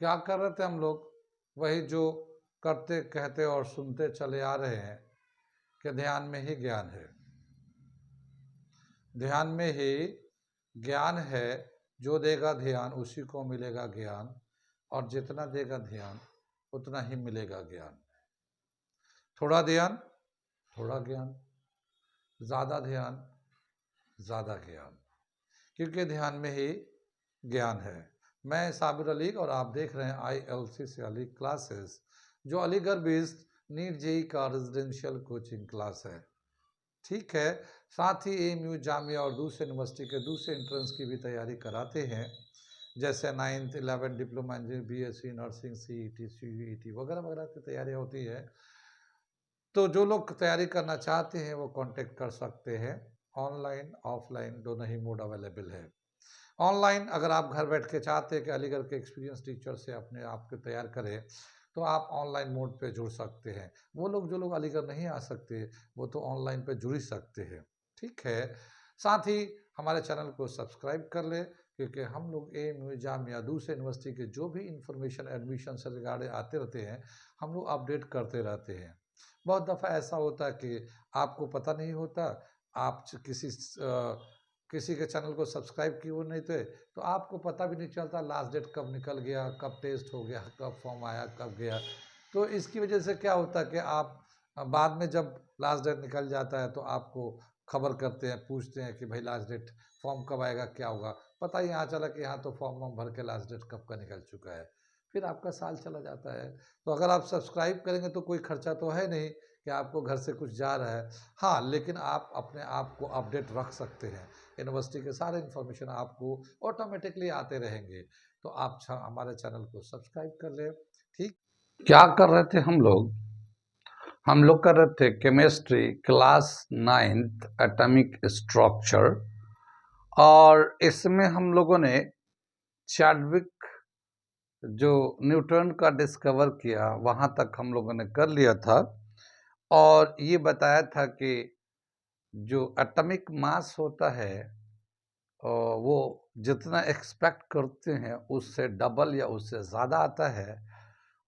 क्या कर रहे थे हम लोग? वही जो करते कहते और सुनते चले आ रहे हैं कि ध्यान में ही ज्ञान है। ध्यान में ही ज्ञान है। जो देगा ध्यान उसी को मिलेगा ज्ञान, और जितना देगा ध्यान उतना ही मिलेगा ज्ञान। थोड़ा ध्यान थोड़ा ज्ञान, ज़्यादा ध्यान ज़्यादा ज्ञान, क्योंकि ध्यान में ही ज्ञान है। मैं साबिर अली और आप देख रहे हैं ILC से अली क्लासेस, जो अलीगढ़ बेस्ड नीट जेई का रेजिडेंशियल कोचिंग क्लास है। ठीक है, साथ ही AMU जामिया और दूसरे यूनिवर्सिटी के दूसरे एंट्रेंस की भी तैयारी कराते हैं, जैसे 9th 11th diploma engineering, BSc nursing, CET CUET वगैरह वगैरह की तैयारी होती है। तो जो लोग तैयारी करना चाहते हैं वो कांटेक्ट कर सकते हैं। ऑनलाइन ऑफलाइन दोनों ही मोड अवेलेबल है। ऑनलाइन अगर आप घर बैठ के चाहते हैं कि अलीगढ़ के एक्सपीरियंस टीचर से अपने आप को तैयार करें, तो आप ऑनलाइन मोड पे जुड़ सकते हैं। वो लोग जो लोग अलीगढ़ नहीं आ सकते वो तो ऑनलाइन पे जुड़ ही सकते हैं। ठीक है, साथ ही हमारे चैनल को सब्सक्राइब कर ले, क्योंकि हम लोग AMU जामिया दूसरे यूनिवर्सिटी के जो भी इंफॉर्मेशन एडमिशन से रिगार्डेड आते रहते हैं, हम लोग अपडेट करते रहते हैं। बहुत दफ़ा ऐसा होता है कि आपको पता नहीं होता, आप किसी के चैनल को सब्सक्राइब किए हुए नहीं थे, तो आपको पता भी नहीं चलता लास्ट डेट कब निकल गया, कब टेस्ट हो गया, कब फॉर्म आया, कब गया। तो इसकी वजह से क्या होता है कि आप बाद में जब लास्ट डेट निकल जाता है तो आपको खबर करते हैं, पूछते हैं कि भाई लास्ट डेट फॉर्म कब आएगा, क्या होगा। पता ही यहाँ चला कि यहाँ तो फॉर्म वॉर्म भर के लास्ट डेट कब का निकल चुका है। फिर आपका साल चला जाता है। तो अगर आप सब्सक्राइब करेंगे तो कोई खर्चा तो है नहीं कि आपको घर से कुछ जा रहा है। हाँ, लेकिन आप अपने आप को अपडेट रख सकते हैं। यूनिवर्सिटी के सारे इन्फॉर्मेशन आपको ऑटोमेटिकली आते रहेंगे। तो आप हमारे चैनल को सब्सक्राइब कर लें। ठीक, क्या कर रहे थे हम लोग कर रहे थे chemistry class 9th atomic structure, और इसमें हम लोगों ने चैडविक जो न्यूट्रॉन का डिस्कवर किया वहाँ तक हम लोगों ने कर लिया था, और ये बताया था कि जो एटॉमिक मास होता है वो जितना एक्सपेक्ट करते हैं उससे डबल या उससे ज़्यादा आता है।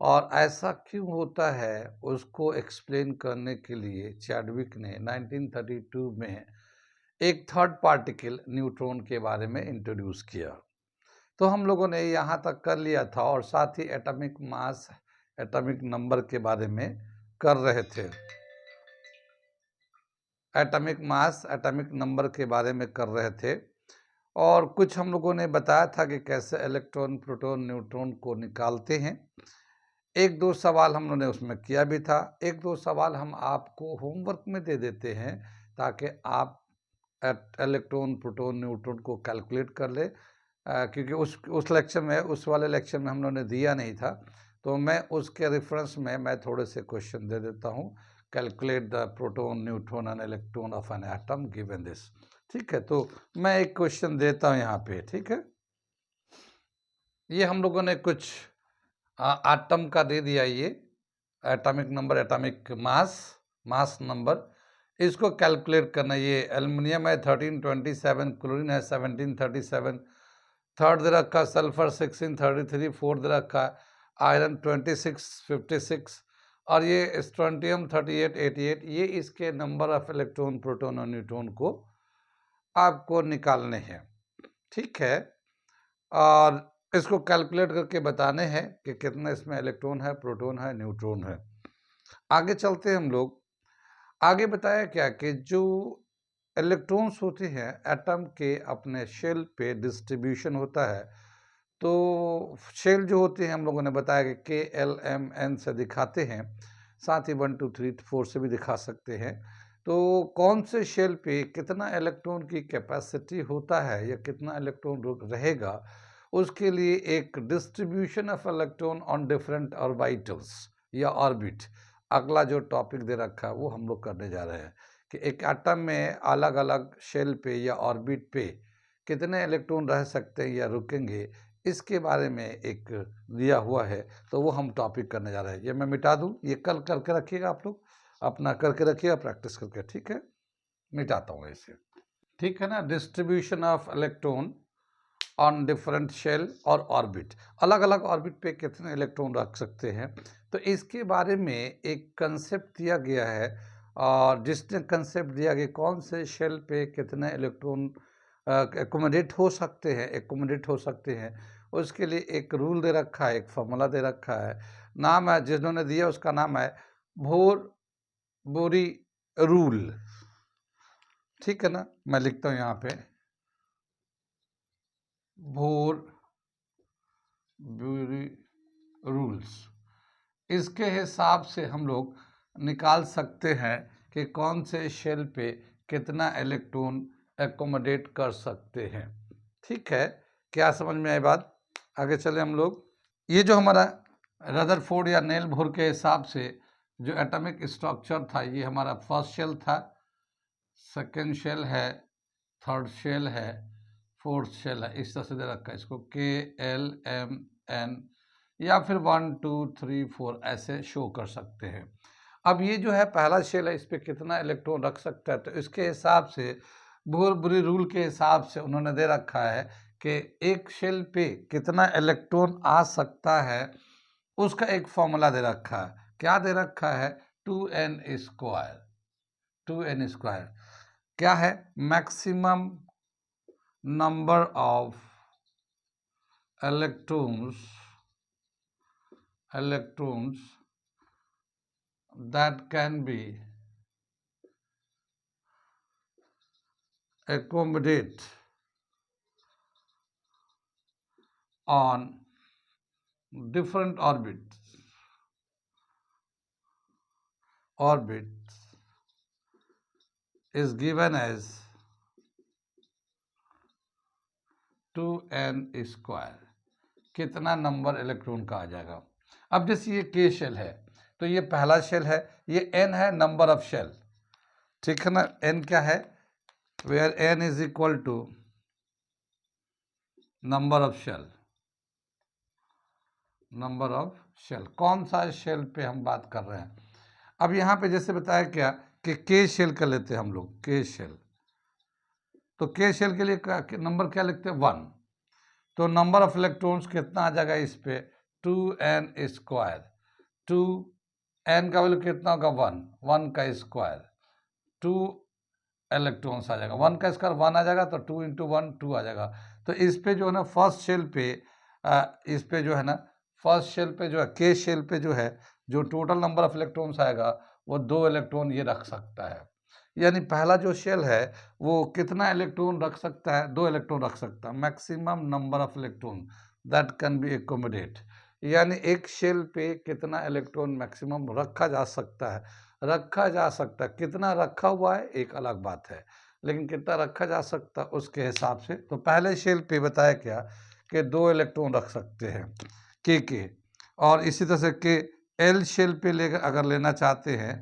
और ऐसा क्यों होता है उसको एक्सप्लेन करने के लिए चैडविक ने 1932 में एक थर्ड पार्टिकल न्यूट्रॉन के बारे में इंट्रोड्यूस किया। तो हम लोगों ने यहाँ तक कर लिया था, और साथ ही एटॉमिक मास एटॉमिक नंबर के बारे में कर रहे थे। एटॉमिक मास एटॉमिक नंबर के बारे में कर रहे थे, और कुछ हम लोगों ने बताया था कि कैसे इलेक्ट्रॉन प्रोटॉन न्यूट्रॉन को निकालते हैं। एक दो सवाल हम लोगों ने उसमें किया भी था। एक दो सवाल हम आपको होमवर्क में दे देते हैं ताकि आप इलेक्ट्रॉन प्रोटॉन न्यूट्रॉन को कैलकुलेट कर ले, क्योंकि उस लेक्चर में उस वाले लेक्चर में हम लोगों ने दिया नहीं था। तो मैं उसके रेफरेंस में मैं थोड़े से क्वेश्चन दे देता हूँ। Calculate the proton neutron and electron of an atom given this. ठीक है, तो मैं एक क्वेश्चन देता हूँ यहाँ पे। ठीक है, ये हम लोगों ने कुछ एटम का दे दिया, ये atomic number atomic mass number, इसको कैलकुलेट करना। ये एल्युमिनियम है 1327, क्लोरीन है 1737, थर्ड दे रखा सल्फर 1633, फोर्थ दे रखा आयरन 2656, और ये स्ट्रोंटियम 3888। ये इसके नंबर ऑफ इलेक्ट्रॉन प्रोटॉन और न्यूट्रॉन को आपको निकालने हैं। ठीक है, और इसको कैलकुलेट करके बताने हैं कि कितना इसमें इलेक्ट्रॉन है, प्रोटॉन है, न्यूट्रॉन है। आगे चलते हैं हम लोग। आगे बताया क्या कि जो इलेक्ट्रॉन्स होते हैं एटम के अपने शेल पे डिस्ट्रीब्यूशन होता है। तो शेल जो होते हैं हम लोगों ने बताया कि KLMN से दिखाते हैं, साथ ही 1 2 3 4 से भी दिखा सकते हैं। तो कौन से शेल पे कितना इलेक्ट्रॉन की कैपेसिटी होता है या कितना इलेक्ट्रॉन रहेगा, उसके लिए एक distribution of electron on different orbitals या ऑर्बिट, अगला जो टॉपिक दे रखा है वो हम लोग करने जा रहे हैं कि एक एटम में अलग अलग शेल पे या ऑर्बिट पे कितने इलेक्ट्रॉन रह सकते हैं या रुकेंगे, इसके बारे में एक दिया हुआ है। तो वो हम टॉपिक करने जा रहे हैं। ये मैं मिटा दूँ, ये कल करके रखिएगा, आप लोग अपना करके रखिएगा प्रैक्टिस करके। ठीक है, मिटाता हूँ इसे। ठीक है ना, distribution of electron on different shell और ऑर्बिट, अलग अलग ऑर्बिट पे कितने इलेक्ट्रॉन रख सकते हैं। तो इसके बारे में एक कंसेप्ट दिया गया है, और जिसने कंसेप्ट दिया गया कौन से शेल पे कितने इलेक्ट्रॉन एकोमोडेट हो सकते हैं, उसके लिए एक रूल दे रखा है, एक फॉर्मूला दे रखा है। नाम है, जिन्होंने दिया उसका नाम है भोर बुरी रूल। ठीक है ना, मैं लिखता हूं यहाँ पे भोर बुरी रूल्स। इसके हिसाब से हम लोग निकाल सकते हैं कि कौन से शेल पे कितना इलेक्ट्रॉन एकोमोडेट कर सकते हैं। ठीक है, क्या समझ में आई बात? आगे चले हम लोग। ये जो हमारा रदरफोर्ड या नेल बोर के हिसाब से जो एटॉमिक स्ट्रक्चर था, ये हमारा फर्स्ट शेल था, सेकेंड शेल है, थर्ड शेल है, फोर्थ शेल है। इस तरह से दे रखा है इसको KLMN, या फिर 1 2 3 4 ऐसे शो कर सकते हैं। अब ये जो है पहला शेल है, इस पर कितना इलेक्ट्रॉन रख सकता है, तो इसके हिसाब से बोर बुरी रूल के हिसाब से उन्होंने दे रखा है कि एक शेल पे कितना इलेक्ट्रॉन आ सकता है, उसका एक फॉर्मूला दे रखा है। क्या दे रखा है? 2n square. 2n स्क्वायर क्या है? Maximum number of electrons that can be accommodate on different orbits is given as 2n square. कितना नंबर इलेक्ट्रॉन का आ जाएगा। अब जैसे ये K शेल है, तो ये पहला शेल है, ये N है नंबर ऑफ शेल। ठीक है ना, N क्या है? Where N is equal to number of shell. Number of shell, कौन सा शेल पे हम बात कर रहे हैं। अब यहाँ पे जैसे बताया क्या कि K शेल का लेते हैं हम लोग, K शेल। तो K शेल के लिए नंबर क्या लिखते हैं? 1। तो नंबर ऑफ इलेक्ट्रॉन्स कितना आ जाएगा इस पे? 2n square. 2n का वैल्यू कितना होगा? 1। 1 का स्क्वायर 2 इलेक्ट्रॉन्स आ जाएगा। 1 का स्क्वायर 1 आ जाएगा, तो 2 × 1 2 आ जाएगा। तो इस पे जो है ना फर्स्ट शेल पे, इस पे जो है ना फर्स्ट शेल पे जो है K शेल पे जो है, जो टोटल नंबर ऑफ इलेक्ट्रॉन्स आएगा वो 2 इलेक्ट्रॉन ये रख सकता है। यानी पहला जो शेल है वो कितना इलेक्ट्रॉन रख सकता है? 2 इलेक्ट्रॉन रख सकता है। Maximum number of electron that can be accommodate, यानी एक शेल पे कितना इलेक्ट्रॉन मैक्सिमम रखा जा सकता है। रखा जा सकता है, कितना रखा हुआ है एक अलग बात है, लेकिन कितना रखा जा सकता है उसके हिसाब से। तो पहले शेल पे बताया क्या कि 2 इलेक्ट्रॉन रख सकते हैं के, और इसी तरह से के एल शेल पे लेकर अगर लेना चाहते हैं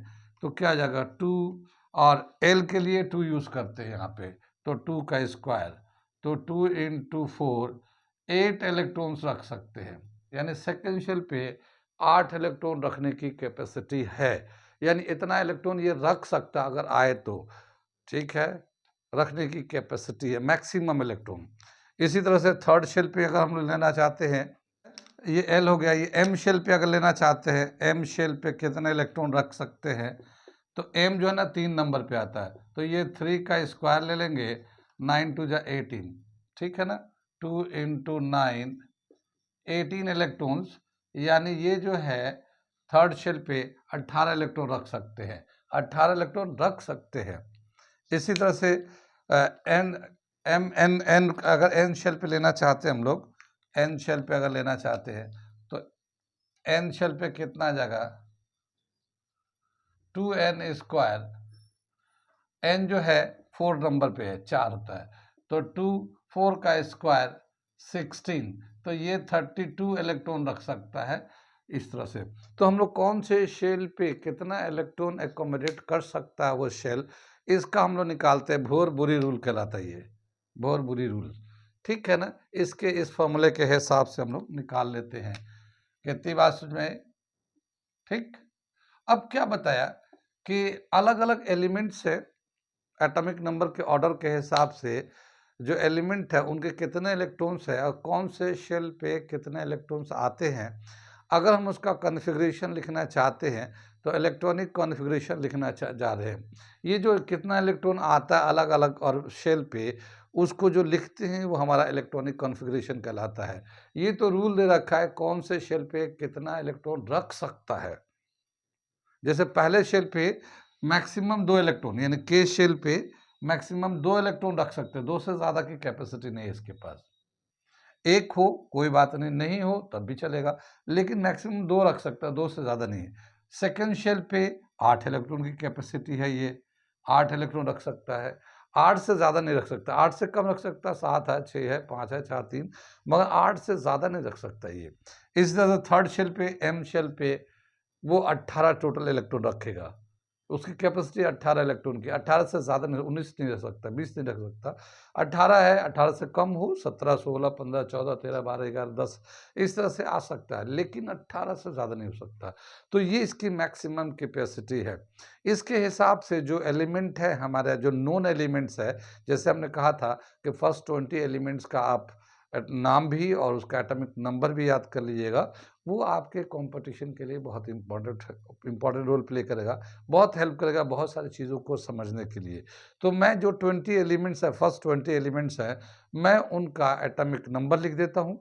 तो क्या आ जाएगा? 2, और एल के लिए 2 यूज़ करते हैं यहाँ पे, तो 2 का स्क्वायर, तो 2 × 4 8 इलेक्ट्रॉन्स रख सकते हैं। यानी सेकेंड शेल पे 8 इलेक्ट्रॉन रखने की कैपेसिटी है, यानी इतना इलेक्ट्रॉन ये रख सकता अगर आए तो। ठीक है, रखने की कैपेसिटी है मैक्सिमम इलेक्ट्रॉन। इसी तरह से थर्ड शेल पे अगर हम लेना चाहते हैं, ये एल हो गया, ये एम शेल पे अगर लेना चाहते हैं, एम शेल पे कितने इलेक्ट्रॉन रख सकते हैं, तो एम जो है ना 3 नंबर पे आता है, तो ये 3 का स्क्वायर ले लेंगे, 9 2 18। ठीक है ना, 2 × 9 18 इलेक्ट्रॉन्स, यानी ये जो है थर्ड शेल पे 18 इलेक्ट्रॉन रख सकते हैं। 18 इलेक्ट्रॉन रख सकते हैं। इसी तरह से एन एम एन एन अगर एन शेल पे लेना चाहते हैं हम लोग, एन शेल पे अगर लेना चाहते हैं तो एन शेल पे कितना आ जाएगा? 2n square. एन जो है 4 नंबर पे है, 4 होता है, तो 2 4 का स्क्वायर 16, तो ये 32 इलेक्ट्रॉन रख सकता है। इस तरह से तो हम लोग कौन से शेल पे कितना इलेक्ट्रॉन एकोमोडेट कर सकता है वो शेल, इसका हम लोग निकालते हैं। भोर बुरी रूल कहलाता है ये, भोर बुरी रूल। ठीक है ना, इसके इस फॉर्मूले के हिसाब से हम लोग निकाल लेते हैं। कितनी बात समझ में? ठीक। अब क्या बताया कि अलग अलग एलिमेंट से एटॉमिक नंबर के ऑर्डर के हिसाब से जो एलिमेंट है उनके कितने इलेक्ट्रॉन्स है और कौन से शेल पे कितने इलेक्ट्रॉन्स आते हैं, अगर हम उसका कॉन्फ़िगरेशन लिखना चाहते हैं तो इलेक्ट्रॉनिक कॉन्फ़िगरेशन लिखना जा रहे हैं। ये जो कितना इलेक्ट्रॉन आता है अलग अलग और शेल पे, उसको जो लिखते हैं वो हमारा इलेक्ट्रॉनिक कॉन्फ़िगरेशन कहलाता है। ये तो रूल दे रखा है कौन से शेल पे कितना इलेक्ट्रॉन रख सकता है। जैसे पहले शेल पे मैक्सिमम 2 इलेक्ट्रॉन, यानी के शेल पे मैक्सिमम 2 इलेक्ट्रॉन रख सकते हैं, 2 से ज़्यादा की कैपेसिटी नहीं है इसके पास। एक हो कोई बात नहीं, नहीं हो तब भी चलेगा, लेकिन मैक्सिमम 2 रख सकता है, 2 से ज़्यादा नहीं है। सेकंड शेल पे 8 इलेक्ट्रॉन की कैपेसिटी है, ये 8 इलेक्ट्रॉन रख सकता है, 8 से ज़्यादा नहीं रख सकता, 8 से कम रख सकता है, 7 है, 6 है, 5 है, 4, 3, मगर 8 से ज़्यादा नहीं रख सकता ये। इसी तरह से थर्ड शेल पे, एम शेल पे, वो 18 टोटल इलेक्ट्रॉन रखेगा, उसकी कैपेसिटी 18 इलेक्ट्रॉन की, 18 से ज़्यादा नहीं, 19 नहीं रख सकता, 20 नहीं रख सकता, 18 है, 18 से कम हो 17, 16, 15, 14, 13, 12, 11, 10 इस तरह से आ सकता है, लेकिन 18 से ज़्यादा नहीं हो सकता। तो ये इसकी मैक्सिमम कैपेसिटी है। इसके हिसाब से जो एलिमेंट है हमारे, जो नॉन एलिमेंट्स है, जैसे हमने कहा था कि फर्स्ट 20 एलिमेंट्स का आप नाम भी और उसका एटॉमिक नंबर भी याद कर लीजिएगा, वो आपके कंपटीशन के लिए बहुत इंपॉर्टेंट रोल प्ले करेगा, बहुत हेल्प करेगा बहुत सारी चीज़ों को समझने के लिए। तो मैं जो 20 एलिमेंट्स है, फर्स्ट 20 एलिमेंट्स हैं, मैं उनका एटॉमिक नंबर लिख देता हूँ,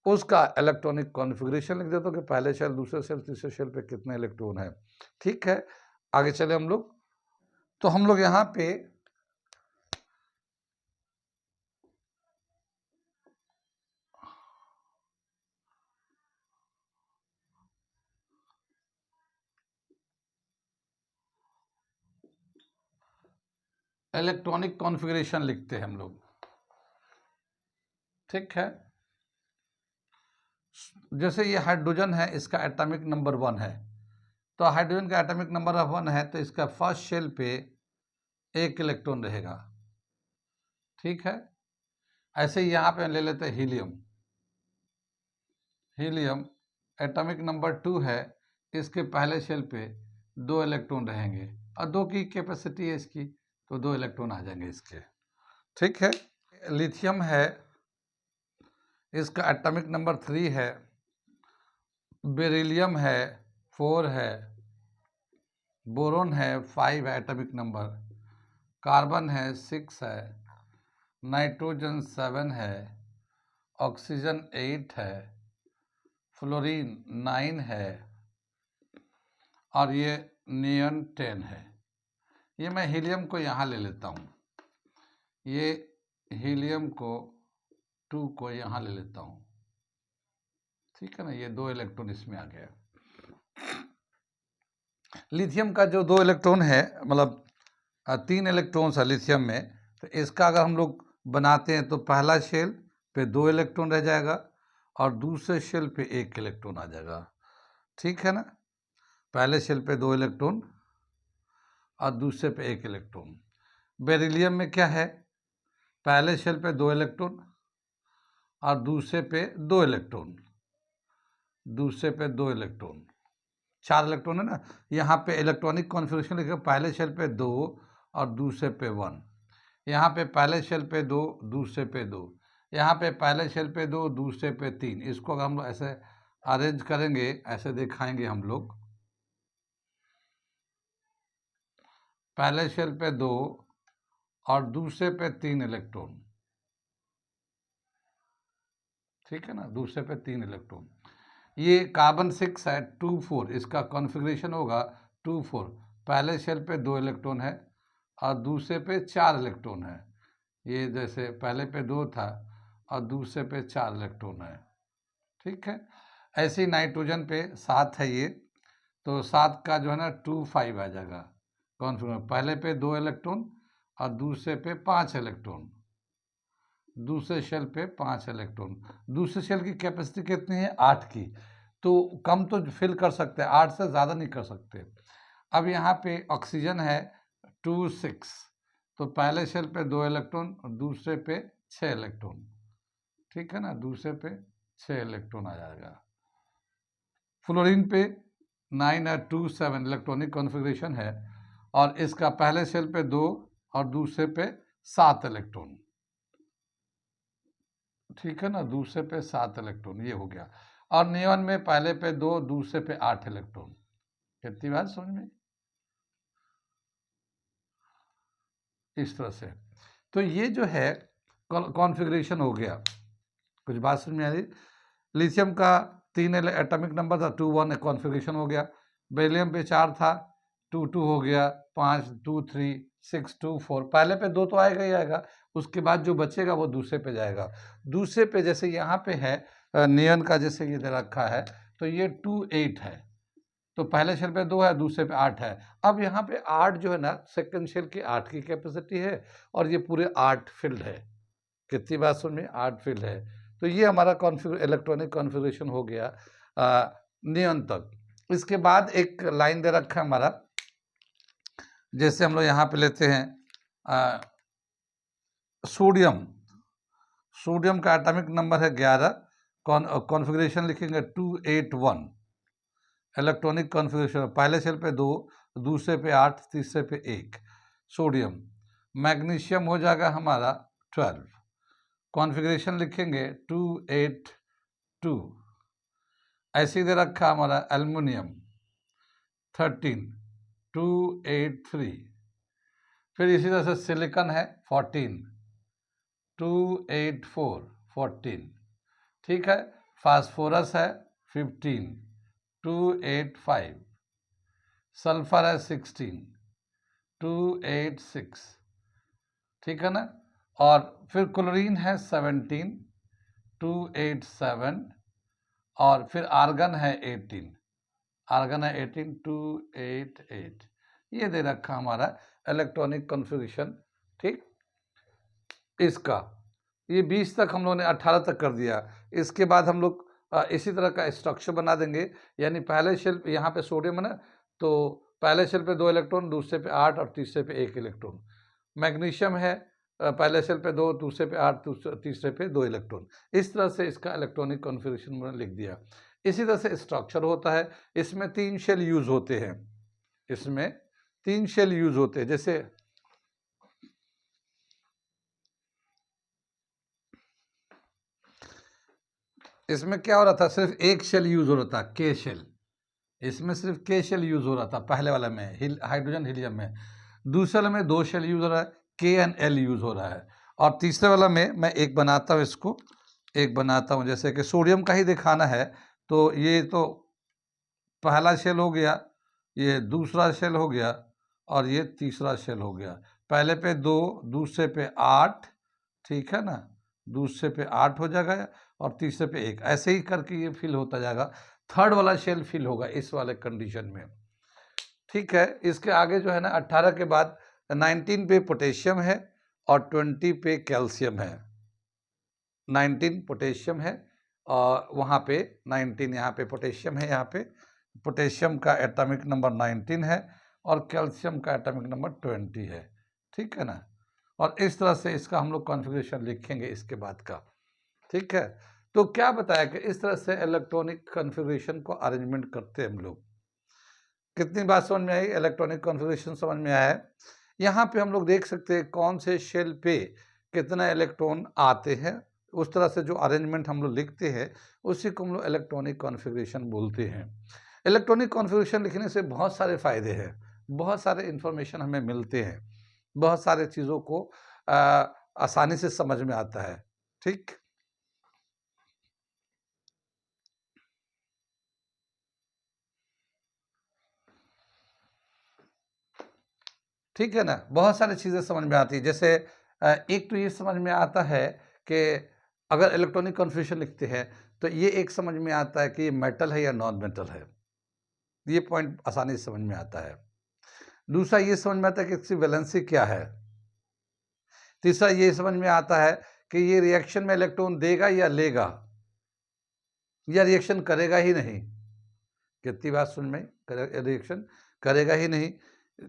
उसका इलेक्ट्रॉनिक कॉन्फ़िगरेशन लिख देता हूँ कि पहले शेल, दूसरे शेल, तीसरे शेल पे कितने इलेक्ट्रॉन हैं। ठीक है, आगे चले हम लोग। तो हम लोग यहाँ पे इलेक्ट्रॉनिक कॉन्फ़िगरेशन लिखते हैं हम लोग। ठीक है, जैसे ये हाइड्रोजन है, इसका एटॉमिक नंबर 1 है, तो हाइड्रोजन का एटॉमिक नंबर 1 है, तो इसका फर्स्ट शेल पे 1 इलेक्ट्रॉन रहेगा। ठीक है, ऐसे ही यहाँ पे ले लेते हैं हीलियम। हीलियम एटॉमिक नंबर 2 है, इसके पहले शेल पे 2 इलेक्ट्रॉन रहेंगे और 2 की कैपेसिटी है इसकी, तो 2 इलेक्ट्रॉन आ जाएंगे इसके। ठीक है, लिथियम है, इसका एटॉमिक नंबर 3 है, बेरिलियम है 4 है, बोरोन है 5 है एटॉमिक नंबर, कार्बन है 6 है, नाइट्रोजन 7 है, ऑक्सीजन 8 है, फ्लोरीन 9 है और ये नियन 10 है। ये मैं हीलियम को यहाँ ले लेता हूँ, ये हीलियम को 2 को यहाँ ले लेता हूँ। ठीक है ना, ये 2 इलेक्ट्रॉन इसमें आ गया। लिथियम का जो 2 इलेक्ट्रॉन है, मतलब 3 इलेक्ट्रॉन्स है लिथियम में, तो इसका अगर हम लोग बनाते हैं तो पहला शेल पे 2 इलेक्ट्रॉन रह जाएगा और दूसरे शेल पे 1 इलेक्ट्रॉन आ जाएगा। ठीक है ना, पहले शेल पे 2 इलेक्ट्रॉन और दूसरे पे 1 इलेक्ट्रॉन। बेरिलियम में क्या है, पहले शेल पे 2 इलेक्ट्रॉन और दूसरे पे 2 इलेक्ट्रॉन, दूसरे पे 2 इलेक्ट्रॉन, 4 इलेक्ट्रॉन है ना। यहाँ पे इलेक्ट्रॉनिक कॉन्फ़िगरेशन लिखा, पहले शेल पे 2 और दूसरे पे 1, यहाँ पे पहले शेल पे 2, दूसरे पे 2, यहाँ पे पहले शेल पे 2, दूसरे पे 3। इसको अगर हम लोग ऐसे अरेंज करेंगे, ऐसे दिखाएंगे हम लोग, पहले शेल पे 2 और दूसरे पे 3 इलेक्ट्रॉन। ठीक है ना, दूसरे पे 3 इलेक्ट्रॉन। ये कार्बन 6 है 2 4, इसका कॉन्फ़िगरेशन होगा 2 4, पहले शेल पे 2 इलेक्ट्रॉन है और दूसरे पे 4 इलेक्ट्रॉन है। ये जैसे पहले पे 2 था और दूसरे पे 4 इलेक्ट्रॉन है। ठीक है, ऐसे ही नाइट्रोजन पे 7 है ये, तो 7 का जो है ना 2 5 आ जाएगा कॉन्फ़िगरेशन, पहले पे 2 इलेक्ट्रॉन और दूसरे पे 5 इलेक्ट्रॉन, दूसरे शेल पे 5 इलेक्ट्रॉन। दूसरे शेल की कैपेसिटी कितनी है, 8 की, तो कम तो फिल कर सकते हैं, 8 से ज़्यादा नहीं कर सकते। अब यहाँ पे ऑक्सीजन है 2 6, तो पहले शेल पे 2 इलेक्ट्रॉन और दूसरे पे 6 इलेक्ट्रॉन। ठीक है ना, दूसरे पे 6 इलेक्ट्रॉन आ जाएगा। फ्लोरीन पे 9 है 2 7 इलेक्ट्रॉनिक कॉन्फ़िगरेशन है और इसका पहले शेल पे 2 और दूसरे पे 7 इलेक्ट्रॉन। ठीक है ना, दूसरे पे 7 इलेक्ट्रॉन, ये हो गया। और नियॉन में पहले पे 2, दूसरे पे 8 इलेक्ट्रॉन। कितनी बात समझ में? इस तरह से। तो ये जो है कॉन्फ़िगरेशन हो गया। कुछ बात समझ में आ रही? लिथियम का 3 एटॉमिक नंबर था, 2 1 कॉन्फ़िगरेशन हो गया। बेरिलियम पे 4 था, 2 2 हो गया, 5 2 3 6 2 4। पहले पे 2 तो आएगा ही आएगा, उसके बाद जो बचेगा वो दूसरे पे जाएगा। दूसरे पे जैसे यहाँ पे है नियॉन का, जैसे ये दे रखा है, तो ये 2 8 है। तो पहले शेल पे 2 है, दूसरे पे 8 है। अब यहाँ पे 8 जो है ना, सेकंड शेल की 8 की कैपेसिटी है, और ये पूरे 8 फील्ड है। कितनी बात सुन में? 8 फील्ड है। तो ये हमारा इलेक्ट्रॉनिक कॉन्फ़िगरेशन हो गया नियॉन तक। इसके बाद एक लाइन दे रखा है हमारा, जैसे हम लोग यहाँ पे लेते हैं सोडियम। सोडियम का एटॉमिक नंबर है 11, कॉन्फ़िगरेशन लिखेंगे 281। इलेक्ट्रॉनिक कॉन्फ़िगरेशन पहले सेल पे 2, दूसरे पे 8, तीसरे पे 1 सोडियम। मैग्नीशियम हो जाएगा हमारा 12, कॉन्फ़िगरेशन लिखेंगे 282। ऐसे दे रखा हमारा एल्युमिनियम 13, 283। फिर इसी तरह से सिलिकॉन है 14, 284 14। ठीक है। फास्फोरस है 15, 285। सल्फर है 16, 286। ठीक है ना। और फिर क्लोरीन है 17, 287। और फिर आर्गन है 18, आर्गन है 18, 288। ये दे रखा हमारा इलेक्ट्रॉनिक कॉन्फ़िगरेशन। ठीक, इसका ये 20 तक हम लोगों ने 18 तक कर दिया। इसके बाद हम लोग इसी तरह का स्ट्रक्चर बना देंगे। यानी पहले शेल यहाँ पे सोडियम है ना, तो पहले शेल पे 2 इलेक्ट्रॉन, दूसरे पे 8 और तीसरे पे 1 इलेक्ट्रॉन। मैग्नीशियम है पहले शेल पे 2, दूसरे पे 8, तीसरे पे 2 इलेक्ट्रॉन। इस तरह से इसका इलेक्ट्रॉनिक कॉन्फ़िगरेशन मैंने लिख दिया। इसी तरह से स्ट्रक्चर होता है। इसमें 3 शेल यूज होते हैं, इसमें 3 शेल यूज होते हैं। जैसे इसमें क्या हो रहा था, सिर्फ एक शेल यूज हो रहा था, के शेल। इसमें सिर्फ के शेल यूज हो रहा था पहले वाला में, हाइड्रोजन हीलियम में। दूसरे वाले में 2 शेल यूज हो रहा है, के एंड एल यूज हो रहा है। और तीसरे वाला में मैं एक बनाता हूँ, इसको एक बनाता हूँ, जैसे कि सोडियम का ही दिखाना है। तो ये तो पहला शेल हो गया, ये दूसरा शेल हो गया, और ये तीसरा शेल हो गया। पहले पे 2, दूसरे पे 8। ठीक है ना, दूसरे पे 8 हो जाएगा, और तीसरे पे 1। ऐसे ही करके ये फिल होता जाएगा। थर्ड वाला शेल फिल होगा इस वाले कंडीशन में। ठीक है। इसके आगे जो है ना, 18 के बाद 19 पे पोटेशियम है और 20 पे कैल्शियम है। 19 पोटेशियम है, और वहाँ पे 19 यहाँ पे पोटेशियम है। यहाँ पे पोटेशियम का एटॉमिक नंबर 19 है, और कैल्शियम का एटॉमिक नंबर 20 है। ठीक है ना। और इस तरह से इसका हम लोग कॉन्फ़िगरेशन लिखेंगे इसके बाद का। ठीक है। तो क्या बताया कि इस तरह से इलेक्ट्रॉनिक कॉन्फ़िगरेशन को अरेंजमेंट करते हैं हम लोग। कितनी बात समझ में आई? इलेक्ट्रॉनिक कॉन्फ़िगरेशन समझ में आया है। यहाँ पे हम लोग देख सकते हैं कौन से शेल पे कितना इलेक्ट्रॉन आते हैं। उस तरह से जो अरेंजमेंट हम लोग लिखते हैं, उसी को हम लोग इलेक्ट्रॉनिक कॉन्फ़िगरेशन बोलते हैं। इलेक्ट्रॉनिक कॉन्फ़िगरेशन लिखने से बहुत सारे फ़ायदे हैं, बहुत सारे इन्फॉर्मेशन हमें मिलते हैं, बहुत सारे चीज़ों को आसानी से समझ में आता है। ठीक, ठीक है ना। बहुत सारी चीज़ें समझ में आती है। जैसे एक तो ये समझ में आता है कि अगर इलेक्ट्रॉनिक कॉन्फ़िगरेशन लिखते हैं, तो ये एक समझ में आता है कि ये मेटल है या नॉन मेटल है। ये पॉइंट आसानी से समझ में आता है। दूसरा ये समझ में आता है कि इसकी वैलेंसी क्या है। तीसरा ये समझ में आता है कि ये रिएक्शन में इलेक्ट्रॉन देगा या लेगा, या रिएक्शन करेगा ही नहीं। कितनी बात सुन में, रिएक्शन करेगा ही नहीं,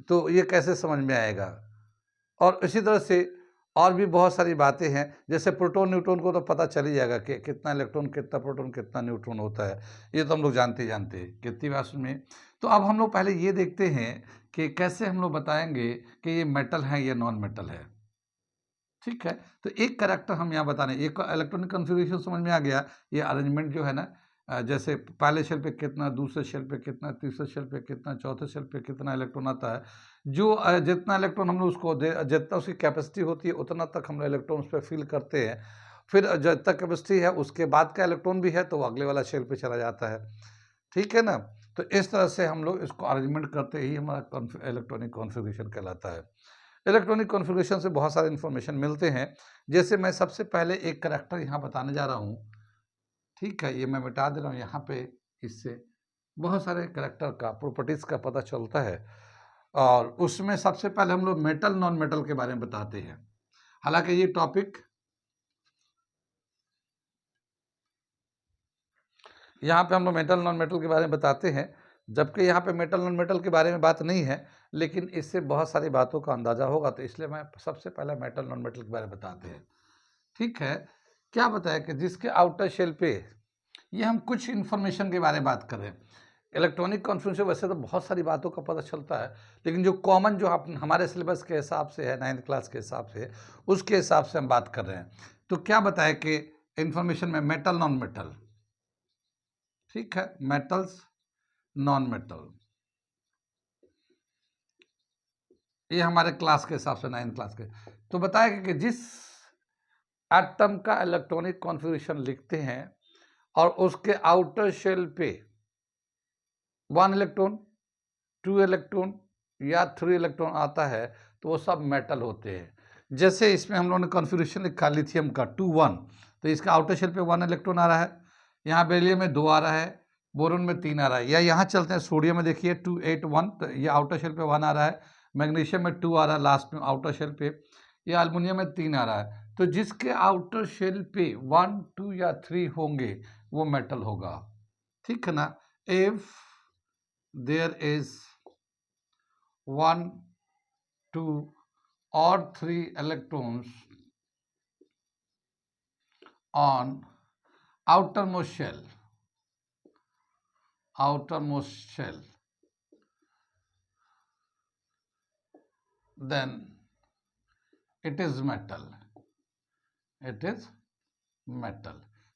तो ये कैसे समझ में आएगा। और इसी तरह से और भी बहुत सारी बातें हैं। जैसे प्रोटॉन न्यूट्रॉन को तो पता चल ही जाएगा कि कितना इलेक्ट्रॉन, कितना प्रोटॉन, कितना न्यूट्रॉन होता है। ये तो हम लोग जानते ही जानते हैं। कितनी बात सुन में। तो अब हम लोग पहले ये देखते हैं कि कैसे हम लोग बताएंगे कि ये मेटल है या नॉन मेटल है। ठीक है, तो एक कैरेक्टर हम यहाँ बता रहे हैं, एक इलेक्ट्रॉनिक कॉन्फ़िगरेशन समझ में आ गया। ये अरेंजमेंट जो है ना, जैसे पहले शेल पे कितना, दूसरे शेल पे कितना, तीसरे शेल पे कितना, चौथे शेल पे कितना इलेक्ट्रॉन आता है, जो जितना इलेक्ट्रॉन हम लोग उसको जितना उसकी कैपेसिटी होती है उतना तक हम लोग इलेक्ट्रॉन उस पर फिल करते हैं। फिर जब तक कैपेसिटी है उसके बाद का इलेक्ट्रॉन भी है तो वो अगले वाला शेल पे चला जाता है। ठीक है ना, तो इस तरह से हम लोग इसको अरेंजमेंट करते ही हमारा इलेक्ट्रॉनिक कॉन्फ़िगरेशन कहलाता है। इलेक्ट्रॉनिक कॉन्फ़िगरेशन से बहुत सारे इन्फॉर्मेशन मिलते हैं। जैसे मैं सबसे पहले एक करैक्टर यहाँ बताने जा रहा हूँ, ठीक है, ये मैं मिटा दे रहा हूँ यहाँ पे। इससे बहुत सारे करैक्टर का प्रॉपर्टीज़ का पता चलता है, और उसमें सबसे पहले हम लोग मेटल नॉन मेटल के बारे में बताते हैं। हालांकि ये टॉपिक यहाँ पे हम लोग मेटल नॉन मेटल के बारे में बताते हैं, जबकि यहाँ पे मेटल नॉन मेटल के बारे में बात नहीं है, लेकिन इससे बहुत सारी बातों का अंदाज़ा होगा, तो इसलिए मैं सबसे पहले मेटल नॉन मेटल के बारे में बताते हैं। ठीक है, क्या बताया कि जिसके आउटर शेल पे, ये हम कुछ इन्फॉर्मेशन के बारे में बात कर रहे हैं। इलेक्ट्रॉनिक कॉन्फ़िगरेशन वैसे तो बहुत सारी बातों का पता चलता है, लेकिन जो कॉमन जो आप हमारे सिलेबस के हिसाब से है, 9th क्लास के हिसाब से, उसके हिसाब से हम बात कर रहे हैं। तो क्या बताया कि इन्फॉर्मेशन में मेटल नॉन मेटल, ठीक है, मेटल्स नॉन मेटल, ये हमारे क्लास के हिसाब से 9th क्लास के। तो बताया कि जिस एटम का इलेक्ट्रॉनिक कॉन्फ़िगरेशन लिखते हैं और उसके आउटर शेल पे 1 इलेक्ट्रॉन, 2 इलेक्ट्रॉन या 3 इलेक्ट्रॉन आता है तो वो सब मेटल होते हैं। जैसे इसमें हम लोगों ने कॉन्फ़िगरेशन लिखा लिथियम का 2 1, तो इसका आउटर शेल पे 1 इलेक्ट्रॉन आ रहा है। यहाँ बेरिलियम में 2 आ रहा है, बोरोन में 3 आ रहा है। या यहाँ चलते हैं सोडियम में, देखिए 2 8 1, तो ये आउटर शेल पे 1 आ रहा है। मैग्नीशियम में 2 आ रहा है लास्ट में आउटर शेल पे। या एल्युमिनियम में 3 आ रहा है। तो जिसके आउटर शेल पे 1 2 या 3 होंगे वो मेटल होगा। ठीक है ना। If there is 1 2 or 3 electrons on outermost shell, then it is metal,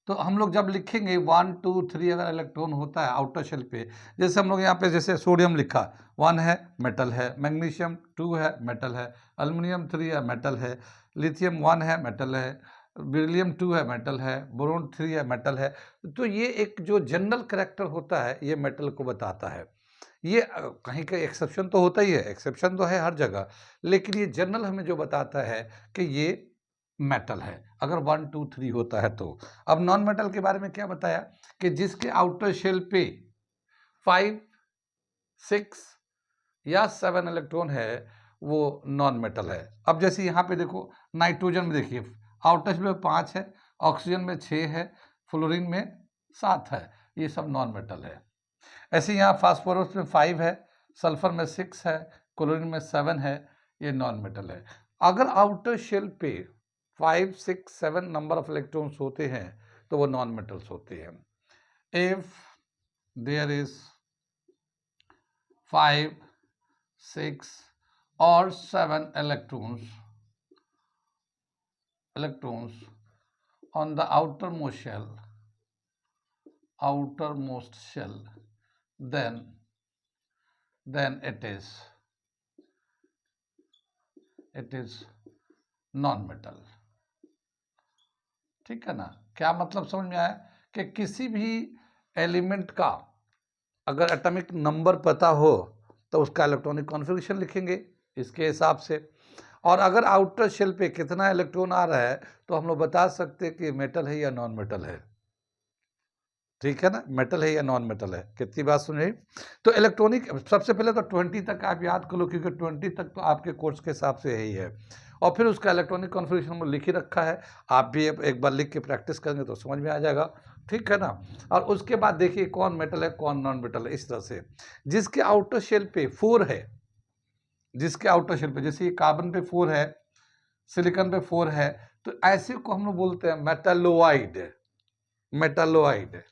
तो हम लोग जब लिखेंगे 1 2 3 अगर इलेक्ट्रॉन होता है आउटर शेल पे, जैसे हम लोग यहाँ पे जैसे सोडियम लिखा 1 है मेटल है, मैग्नीशियम 2 है मेटल है, एल्युमिनियम 3 है मेटल है, लिथियम 1 है मेटल है, बेरिलियम 2 है मेटल है, बोरोन 3 है मेटल है। तो ये एक जो जनरल कैरेक्टर होता है ये मेटल को बताता है। ये कहीं का एक्सेप्शन तो होता ही है, एक्सेप्शन तो है हर जगह, लेकिन ये जनरल हमें जो बताता है कि ये मेटल है अगर 1 2 3 होता है तो। अब नॉन मेटल के बारे में क्या बताया कि जिसके आउटर शेल पे 5 6 या 7 इलेक्ट्रॉन है वो नॉन मेटल है। अब जैसे यहाँ पे देखो नाइट्रोजन में देखिए आउटर शेल में 5 है, ऑक्सीजन में 6 है, फ्लोरीन में 7 है, ये सब नॉन मेटल है। ऐसे यहाँ फास्फोरस में 5 है, सल्फर में 6 है, क्लोरीन में 7 है, ये नॉन मेटल है। अगर आउटर शेल पे 5 6 7 नंबर ऑफ इलेक्ट्रॉन्स होते हैं तो वो नॉन मेटल्स होते हैं। इफ देयर इज 5 6 और 7 electrons on the outermost shell, then it is non metal. ठीक है ना। क्या मतलब समझ में आया कि किसी भी एलिमेंट का अगर एटॉमिक नंबर पता हो तो उसका इलेक्ट्रॉनिक कॉन्फ़िगरेशन लिखेंगे इसके हिसाब से, और अगर आउटर शेल पे कितना इलेक्ट्रॉन आ रहा है तो हम लोग बता सकते हैं कि मेटल है या नॉन मेटल है। ठीक है ना, मेटल है या नॉन मेटल है। कितनी बात सुनिए। तो इलेक्ट्रॉनिक सबसे पहले तो 20 तक आप याद कर लो, क्योंकि 20 तक तो आपके कोर्स के हिसाब से यही है, और फिर उसका इलेक्ट्रॉनिक कॉन्फ़िगरेशन में लिख ही रखा है। आप भी एक बार लिख के प्रैक्टिस करेंगे तो समझ में आ जाएगा। ठीक है ना। और उसके बाद देखिए कौन मेटल है कौन नॉन मेटल है। इस तरह से जिसके आउटर शेल पे 4 है, जिसके आउटर शेल पे जैसे ये कार्बन पे 4 है, सिलिकॉन पे 4 है, तो ऐसे को हम लोग बोलते हैं मेटालोइड।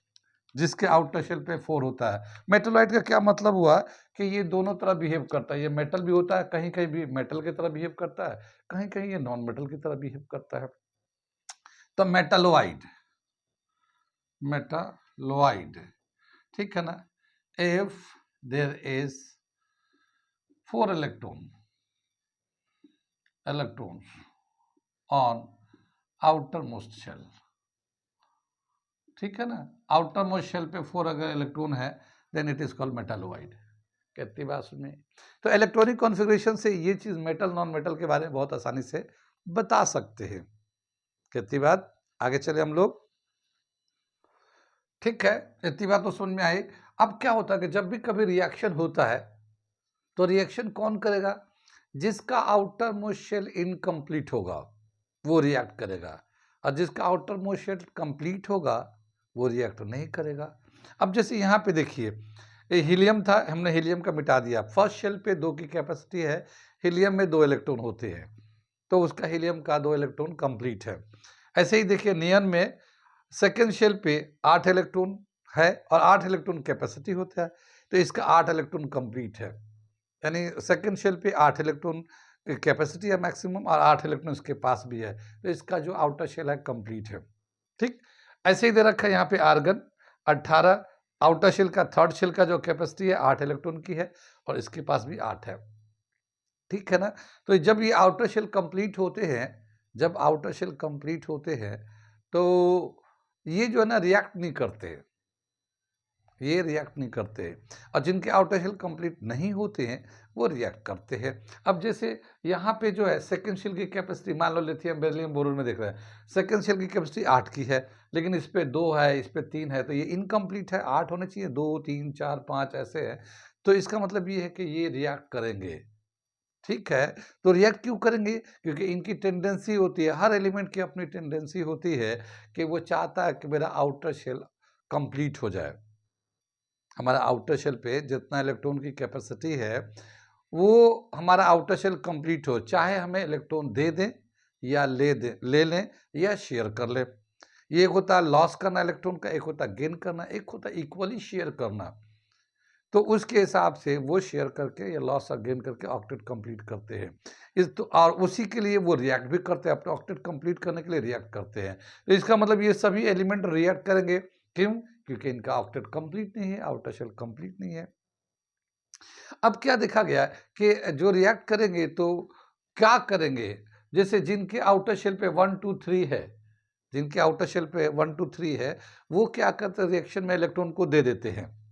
जिसके आउटर शेल पे 4 होता है। मेटलॉइड का क्या मतलब हुआ कि ये दोनों तरह बिहेव करता है, ये मेटल भी होता है, कहीं कहीं भी मेटल की तरह बिहेव करता है, कहीं कहीं ये नॉन मेटल की तरह बिहेव करता है। तो मेटलोइड, ठीक है ना। If there is 4 electrons on outermost shell, ठीक है ना, आउटर मोस्ट शेल पे 4 अगर इलेक्ट्रॉन है देन इट इज कॉल्ड मेटालोइड। कितनी बात सुनी। तो इलेक्ट्रॉनिक कॉन्फ़िगरेशन से ये चीज मेटल नॉन मेटल के बारे में बहुत आसानी से बता सकते हैं। कितनी बात, आगे चले हम लोग। ठीक है, इतनी बात तो समझ में आई। अब क्या होता है कि जब भी कभी रिएक्शन होता है तो रिएक्शन कौन करेगा, जिसका आउटर मोस्ट शेल इनकम्प्लीट होगा वो रिएक्ट करेगा, और जिसका आउटर मोस्ट शेल कंप्लीट होगा वो रिएक्ट नहीं करेगा। अब जैसे यहाँ पे देखिए, ये हीलियम था, हमने हीलियम का मिटा दिया। फर्स्ट शेल पे 2 की कैपेसिटी है, हीलियम में 2 इलेक्ट्रॉन होते हैं, तो उसका हीलियम का 2 इलेक्ट्रॉन कंप्लीट है। ऐसे ही देखिए नियन में सेकेंड शेल पे 8 इलेक्ट्रॉन है और 8 इलेक्ट्रॉन कैपेसिटी होता है, तो इसका 8 इलेक्ट्रॉन कंप्लीट है, यानी सेकेंड शेल पे 8 इलेक्ट्रॉन कैपेसिटी है मैक्सिमम, और 8 इलेक्ट्रॉन इसके पास भी है, तो इसका जो आउटर शेल है कंप्लीट है। ठीक, ऐसे ही दे रखा है यहाँ पे आर्गन 18, आउटर शेल का थर्ड शेल का जो कैपेसिटी है 8 इलेक्ट्रॉन की है, और इसके पास भी 8 है। ठीक है ना। तो जब ये आउटर शेल कंप्लीट होते हैं, जब आउटर शेल कंप्लीट होते हैं तो ये जो है ना रिएक्ट नहीं करते, ये रिएक्ट नहीं करते, और जिनके आउटर शेल कंप्लीट नहीं होते हैं वो रिएक्ट करते हैं। अब जैसे यहाँ पे जो है सेकेंड शेल की कैपेसिटी, मान लो लिथियम बेरिलियम बोरोन में देख रहे हैं, सेकेंड शेल की कैपेसिटी 8 की है, लेकिन इस पे 2 है, इस पे 3 है, तो ये इनकम्प्लीट है। 8 होने चाहिए, 2 3 4 5 ऐसे है, तो इसका मतलब ये है कि ये रिएक्ट करेंगे। ठीक है, तो रिएक्ट क्यों करेंगे, क्योंकि इनकी टेंडेंसी होती है, हर एलिमेंट की अपनी टेंडेंसी होती है कि वो चाहता है कि मेरा आउटर शेल कंप्लीट हो जाए। हमारा आउटर शेल पे जितना इलेक्ट्रॉन की कैपेसिटी है वो हमारा आउटर शेल कंप्लीट हो, चाहे हमें इलेक्ट्रॉन दे दें या ले लें या शेयर कर लें। ये एक होता है लॉस करना इलेक्ट्रॉन का, एक होता है गेन करना, एक होता है इक्वली शेयर करना। तो उसके हिसाब से वो शेयर करके या लॉस और गेन करके ऑक्टेट कंप्लीट करते हैं। इस तो और उसी के लिए वो रिएक्ट भी करते हैं, अपने ऑक्टेट कंप्लीट करने के लिए रिएक्ट करते हैं। तो इसका मतलब ये सभी एलिमेंट रिएक्ट करेंगे, क्यों, क्योंकि इनका ऑक्टेट कंप्लीट नहीं है, आउटर शेल कंप्लीट नहीं है। अब क्या देखा गया कि जो रिएक्ट करेंगे तो क्या करेंगे, जैसे जिनके आउटर शेल पे 1 2 3 है, जिनके आउटर शेल पे 1 2 3 है, वो क्या करते हैं, रिएक्शन में इलेक्ट्रॉन को दे देते हैं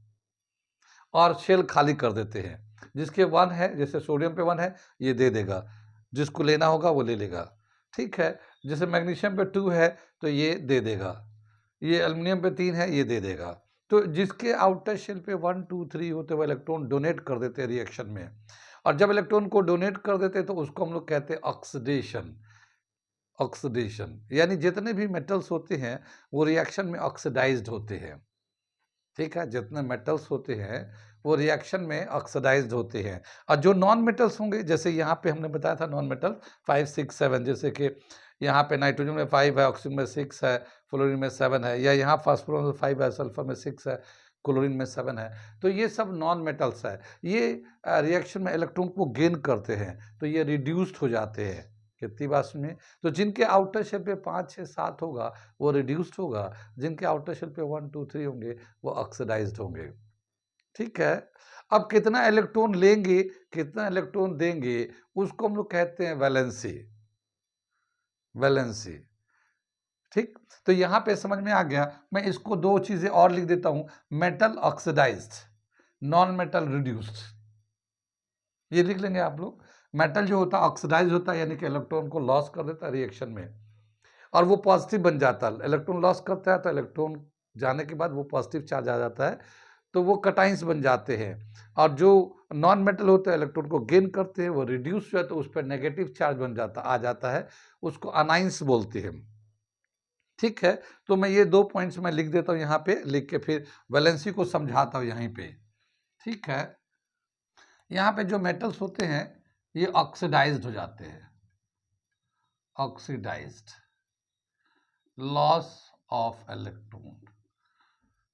और शेल खाली कर देते हैं। जिसके 1 है, जैसे सोडियम पे 1 है, ये दे देगा, जिसको लेना होगा वो ले लेगा। ठीक है, जैसे मैग्नीशियम पे 2 है तो ये दे देगा, ये एल्युमिनियम पे 3 है, ये दे देगा। तो जिसके आउटर शेल पे 1 2 3 होते वो इलेक्ट्रॉन डोनेट कर देते हैं रिएक्शन में, और जब इलेक्ट्रॉन को डोनेट कर देते हैं तो उसको हम लोग कहते हैं ऑक्सीडेशन। ऑक्सीडेशन यानी जितने भी मेटल्स होते हैं वो रिएक्शन में ऑक्सीडाइज्ड होते हैं। ठीक है, जितने मेटल्स होते हैं वो रिएक्शन में ऑक्सीडाइज्ड होते हैं, और जो नॉन मेटल्स होंगे, जैसे यहाँ पे हमने बताया था नॉन मेटल 5 6 7, जैसे कि यहाँ पे नाइट्रोजन में 5 है, ऑक्सीजन में 6 है, फ्लोरीन में 7 है, या यहाँ फास्फोरस में 5 है, सल्फर में 6 है, क्लोरीन में 7 है, तो ये सब नॉन मेटल्स है। ये रिएक्शन में इलेक्ट्रॉन को गेन करते हैं, तो ये रिड्यूस्ड हो जाते हैं। कितनी बात सुनिए। तो जिनके आउटर शेल पे 5 6 7 होगा वो रिड्यूस्ड होगा, जिनके आउटर शेल पे 1 2 3 होंगे वो ऑक्सीडाइज्ड होंगे। ठीक है, अब कितना इलेक्ट्रॉन लेंगे कितना इलेक्ट्रॉन देंगे उसको हम लोग कहते हैं वैलेंसी। वैलेंसी, ठीक। तो यहाँ पे समझ में आ गया। मैं इसको 2 चीजें और लिख देता हूं, metal oxidized, non metal reduced, ये लिख लेंगे आप लोग। मेटल जो होता है ऑक्सीडाइज होता है, यानी कि इलेक्ट्रॉन को लॉस कर देता है रिएक्शन में, और वो पॉजिटिव बन जाता है। इलेक्ट्रॉन लॉस करता है तो इलेक्ट्रॉन जाने के बाद वो पॉजिटिव चार्ज आ जाता है, तो वो कटाइंस बन जाते हैं। और जो नॉन मेटल होते हैं इलेक्ट्रॉन को गेन करते हैं, वो रिड्यूस जो है तो उस पर नेगेटिव चार्ज आ जाता है, उसको अनाइंस बोलते हैं। ठीक है, तो मैं ये 2 पॉइंट्स मैं लिख देता हूँ यहाँ पे, लिख के फिर वैलेंसी को समझाता हूँ यहीं पे। ठीक है, यहाँ पे जो मेटल्स होते हैं ये ऑक्सीडाइज्ड हो जाते हैं, ऑक्सीडाइज्ड, लॉस ऑफ इलेक्ट्रॉन।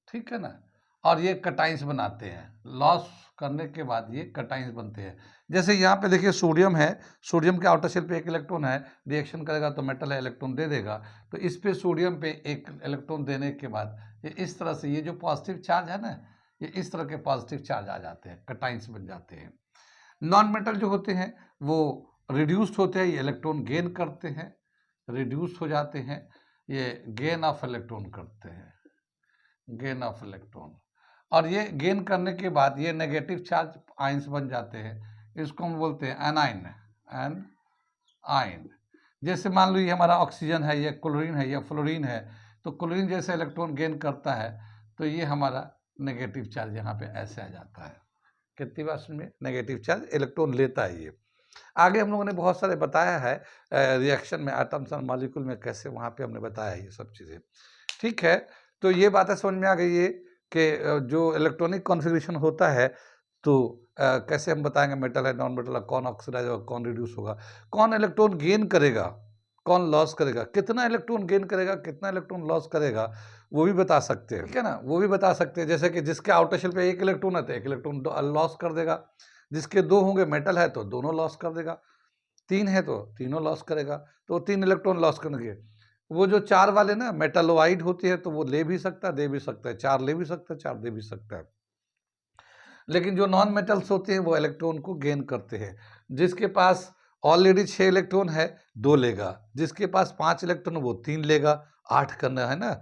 ठीक है ना। और ये कटाइंस बनाते हैं, लॉस करने के बाद ये कटाइंस बनते हैं। जैसे यहाँ पे देखिए सोडियम है, सोडियम के आउटर शेल पे एक इलेक्ट्रॉन है, रिएक्शन करेगा तो मेटल है, इलेक्ट्रॉन दे देगा। तो इस पे सोडियम पे एक इलेक्ट्रॉन देने के बाद ये इस तरह से, ये जो पॉजिटिव चार्ज है ना, ये इस तरह के पॉजिटिव चार्ज आ जाते हैं, कटाइंस बन जाते हैं। नॉन मेटल जो होते हैं वो रिड्यूस्ड होते हैं, ये इलेक्ट्रॉन गेन करते हैं, रिड्यूस हो जाते हैं, ये गेन ऑफ इलेक्ट्रॉन करते हैं, गेन ऑफ इलेक्ट्रॉन। और ये गेन करने के बाद ये नेगेटिव चार्ज आयंस बन जाते हैं, इसको हम बोलते हैं एनाइन, एन आयन। जैसे मान लो ये हमारा ऑक्सीजन है, ये क्लोरीन है, ये फ्लोरीन है, तो क्लोरीन जैसे इलेक्ट्रॉन गेन करता है तो ये हमारा नेगेटिव चार्ज यहाँ पे ऐसे आ जाता है। कितनी बार में नेगेटिव चार्ज इलेक्ट्रॉन लेता है ये। आगे हम लोगों ने बहुत सारे बताया है रिएक्शन में, एटम्स और मॉलिक्यूल में कैसे, वहाँ पे हमने बताया है ये सब चीज़ें। ठीक है, तो ये बातें समझ में आ गई है कि जो इलेक्ट्रॉनिक कॉन्फ़िगरेशन होता है तो कैसे हम बताएंगे मेटल है, नॉन मेटल है, कौन ऑक्सीडाइज होगा, कौन रिड्यूस होगा, कौन इलेक्ट्रॉन गेन करेगा, कौन लॉस करेगा, कितना इलेक्ट्रॉन गेन करेगा, कितना इलेक्ट्रॉन लॉस करेगा, वो भी बता सकते हैं। ठीक है ना, वो भी बता सकते हैं। जैसे कि जिसके आउटर शेल पे एक इलेक्ट्रॉन है तो एक इलेक्ट्रॉन लॉस कर देगा, जिसके दो होंगे, मेटल है तो दोनों लॉस कर देगा, तीन है तो तीनों लॉस करेगा, तो तीन इलेक्ट्रॉन लॉस करेंगे। वो जो चार वाले ना मेटलोइड होती है तो वो ले भी सकता है, दे भी सकता है, चार ले भी सकता है, चार दे भी सकता है। लेकिन जो नॉन मेटल्स होते हैं वो इलेक्ट्रॉन को गेन करते हैं। जिसके पास ऑलरेडी 6 इलेक्ट्रॉन है 2 लेगा, जिसके पास 5 इलेक्ट्रॉन वो 3 लेगा, 8 करना है ना,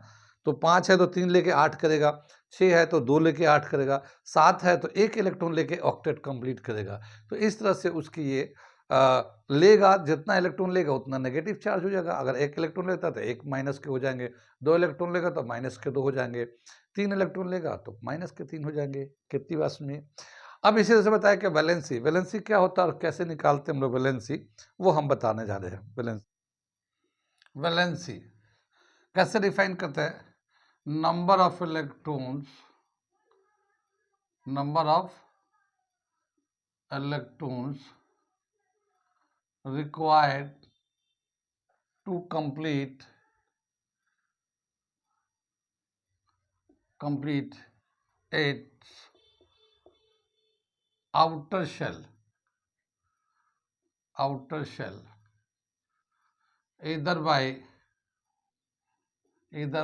तो 5 है तो 3 लेके 8 करेगा, 6 है तो 2 लेके 8 करेगा, 7 है तो 1 इलेक्ट्रॉन लेके ऑक्टेट कंप्लीट करेगा। तो इस तरह से उसकी ये लेगा, जितना इलेक्ट्रॉन लेगा उतना नेगेटिव चार्ज हो जाएगा। अगर 1 इलेक्ट्रॉन लेता है तो 1 माइनस के हो जाएंगे, 2 इलेक्ट्रॉन लेगा तो माइनस के 2 हो जाएंगे, 3 इलेक्ट्रॉन लेगा तो माइनस के 3 हो जाएंगे। कितनी बात में। अब इसी तरह से बताया कि वैलेंसी, वैलेंसी क्या होता है और कैसे निकालते हैं हम लोग वैलेंसी, वो हम बताने जा रहे हैं। वैलेंसी कैसे डिफाइन करते हैं, number of electrons, number of electrons required to complete its outer shell either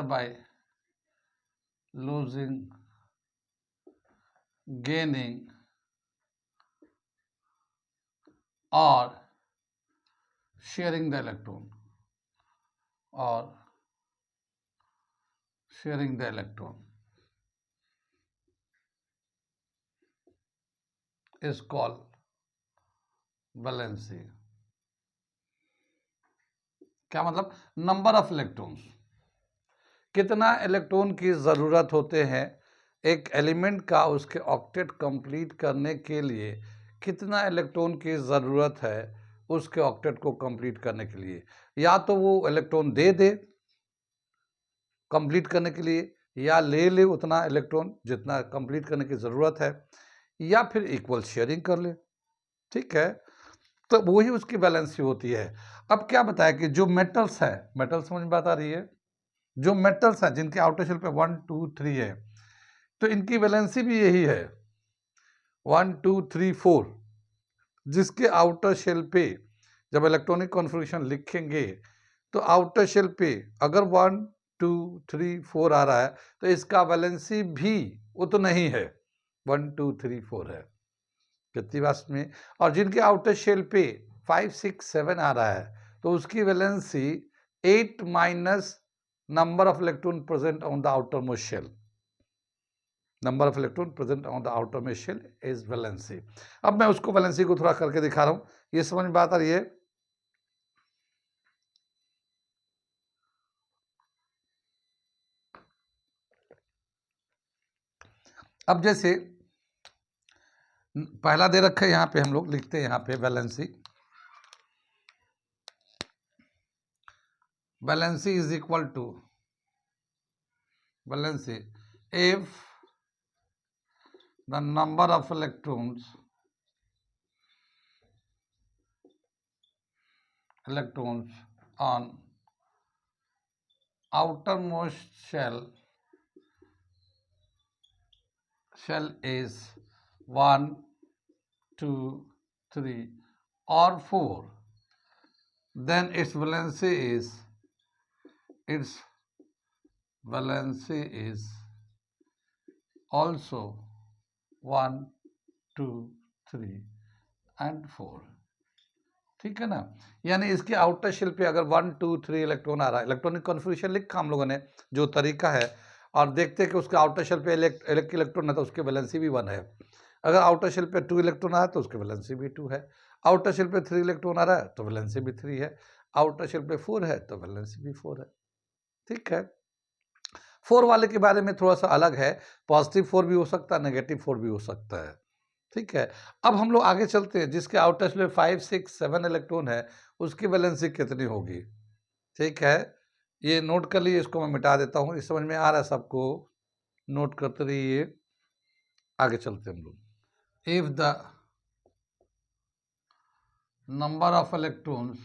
by losing, gaining or sharing the electron, is called valency. क्या मतलब, नंबर ऑफ इलेक्ट्रॉन्स, कितना इलेक्ट्रॉन की ज़रूरत होते हैं एक एलिमेंट का, उसके ऑक्टेट कंप्लीट करने के लिए कितना इलेक्ट्रॉन की ज़रूरत है उसके ऑक्टेट को कंप्लीट करने के लिए। या तो वो इलेक्ट्रॉन दे दे कंप्लीट करने के लिए, या ले ले उतना इलेक्ट्रॉन जितना कंप्लीट करने की ज़रूरत है, या फिर इक्वल शेयरिंग कर ले। ठीक है, तो वही उसकी बैलेंसी होती है। अब क्या बताया कि जो मेटल्स है, मेटल समझ में बात आ रही है, जो मेटल्स हैं जिनके आउटर शेल पे 1 2 3 है, तो इनकी वैलेंसी भी यही है 1 2 3 4। जिसके आउटर शेल पे जब इलेक्ट्रॉनिक कॉन्फ़िगरेशन लिखेंगे तो आउटर शेल पे अगर 1 2 3 4 आ रहा है तो इसका वैलेंसी भी उतना ही है, 1 2 3 4 है। कितनी बात में। और जिनके आउटर शेल पे 5 6 7 आ रहा है तो उसकी valency 8 minus number of electron present on the outermost shell, number of electron present on the outermost shell is valency. अब मैं उसको वैलेंसी को थोड़ा करके दिखा रहा हूं, ये समझ में बात आ रही है। अब जैसे पहला दे रखा है, यहाँ पे हम लोग लिखते हैं यहाँ पे valency, valency is equal to valency if the number of electrons on outermost shell shell is 1, 2, 3 or 4, then its valency is also 1, 2, 3 and 4। ठीक है ना, यानी इसके आउटर शेल पे अगर 1, 2, 3 इलेक्ट्रॉन आ रहा है, इलेक्ट्रॉनिक कॉन्फ़िगरेशन लिखा हम लोगों ने जो तरीका है, और देखते हैं कि उसके आउटर शेल पे एक इलेक्ट्रॉन है तो उसकी वैलेंसी भी 1 है। अगर आउटर शेल पे 2 इलेक्ट्रॉन आया तो उसकी वैलेंसी भी 2 है। आउटर शेल पे 3 इलेक्ट्रॉन आ रहा है तो वैलेंसी भी 3 है। आउटर शेल पे 4 है तो वैलेंसी भी 4 है। ठीक है, 4 वाले के बारे में थोड़ा सा अलग है, पॉजिटिव 4 भी हो सकता है, नेगेटिव 4 भी हो सकता है। ठीक है, अब हम लोग आगे चलते हैं। जिसके आउटर शेल में 5, 6, 7 इलेक्ट्रॉन है उसकी वैलेंसी कितनी होगी। ठीक है, ये नोट कर लीजिए, इसको मैं मिटा देता हूँ। इस समझ में आ रहा है सबको, नोट करते रहिए। आगे चलते हैं हम लोग। If the number of electrons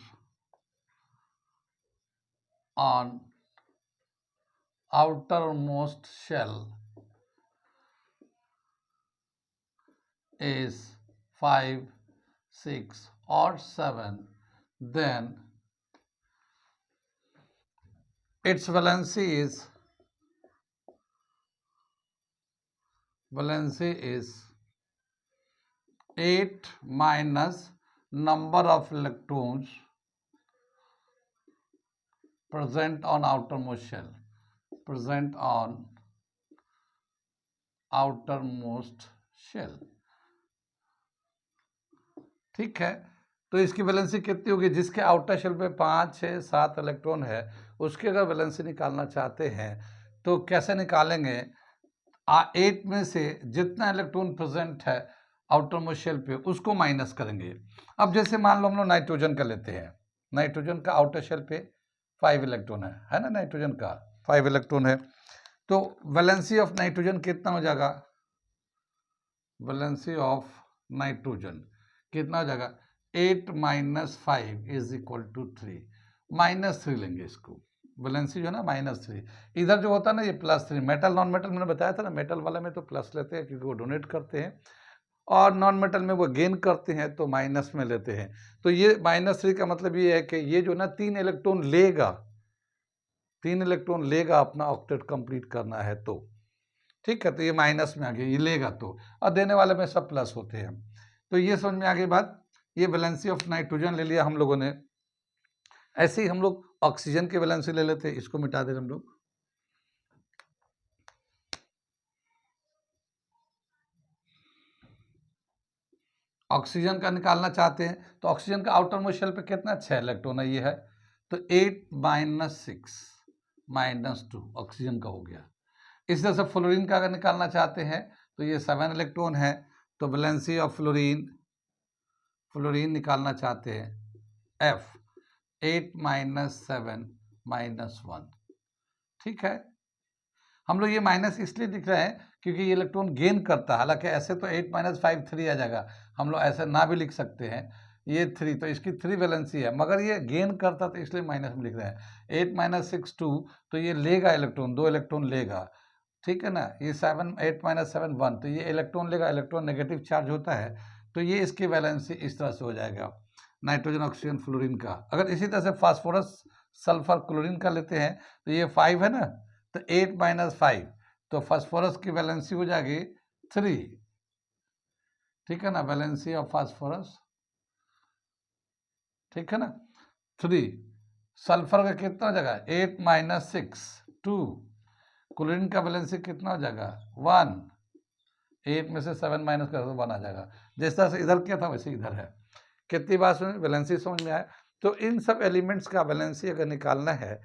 on outermost shell is 5, 6 or 7, then its valency is 8 minus number of electrons present on outermost shell, ठीक है, तो इसकी वैलेंसी कितनी होगी। जिसके आउटर शेल पे 5, 6, 7 इलेक्ट्रॉन है उसकी अगर वैलेंसी निकालना चाहते हैं तो कैसे निकालेंगे। 8 में से जितना इलेक्ट्रॉन प्रेजेंट है आउटर मोस्ट शेल पे उसको माइनस करेंगे। अब जैसे मान लो हम लोग नाइट्रोजन का लेते हैं, नाइट्रोजन का आउटर शेल पे 5 इलेक्ट्रॉन है ना, नाइट्रोजन का 5 इलेक्ट्रॉन है, तो वैलेंसी ऑफ नाइट्रोजन कितना हो जाएगा। वैलेंसी ऑफ नाइट्रोजन कितना हो जाएगा, 8 - 5 इज इक्वल टू 3, -3 लेंगे इसको। वैलेंसी जो है ना -3, इधर जो होता है ना ये +3। मेटल नॉन मेटल मैंने बताया था ना, मेटल वाले में तो प्लस लेते हैं क्योंकि वो डोनेट करते हैं, और नॉन मेटल में वो गेन करते हैं तो माइनस में लेते हैं। तो ये -3 का मतलब ये है कि ये जो ना 3 इलेक्ट्रॉन लेगा, 3 इलेक्ट्रॉन लेगा अपना ऑक्टेट कंप्लीट करना है तो। ठीक है, तो ये माइनस में आ गया, ये लेगा तो, और देने वाले में सब प्लस होते हैं। तो ये समझ में आ गई बात। ये वैलेंसी ऑफ नाइट्रोजन ले लिया हम लोगों ने। ऐसे ही हम लोग ऑक्सीजन की वैलेंसी ले लेते हैं, इसको मिटा दे हम लोग। ऑक्सीजन का निकालना चाहते हैं तो ऑक्सीजन का आउटर मोस्ट शेल पे कितना, 6 इलेक्ट्रॉन है, ये है तो 8 - 6 - 2 ऑक्सीजन का हो गया। इस तरह से फ्लोरीन का अगर निकालना चाहते हैं तो ये 7 इलेक्ट्रॉन है, तो वैलेंसी ऑफ फ्लोरीन निकालना चाहते हैं F 8 - 7 - 1। ठीक है, हम लोग ये माइनस इसलिए दिख रहे हैं क्योंकि ये इलेक्ट्रॉन गेन करता है। हालांकि ऐसे तो 8 - 5 3 आ जाएगा, हम लोग ऐसे ना भी लिख सकते हैं, ये 3 तो इसकी 3 वैलेंसी है, मगर ये गेन करता तो इसलिए माइनस में लिख रहे हैं। 8 - 6 2, तो ये लेगा इलेक्ट्रॉन, 2 इलेक्ट्रॉन लेगा। ठीक है ना, ये 8 - 7 1, तो ये इलेक्ट्रॉन लेगा, इलेक्ट्रॉन नेगेटिव चार्ज होता है, तो ये इसकी वैलेंसी इस तरह से हो जाएगा नाइट्रोजन ऑक्सीजन फ्लोरीन का। अगर इसी तरह से फास्फोरस सल्फर क्लोरीन का लेते हैं तो ये 5 है ना, तो 8 - 5, तो फास्फोरस की वैलेंसी हो जाएगी 3। ठीक है ना, वैलेंसी ऑफ फास्फोरस, ठीक है ना 3। सल्फर का कितना हो जाएगा, 8 - 6 2। क्लोरीन का वैलेंसी कितना हो जाएगा, 1। 8 में से 7 माइनस कर दो 1 आ जाएगा। जिस तरह से इधर किया था वैसे इधर है। कितनी बात सुन, वैलेंसी समझ में आया। तो इन सब एलिमेंट्स का वैलेंसी अगर निकालना है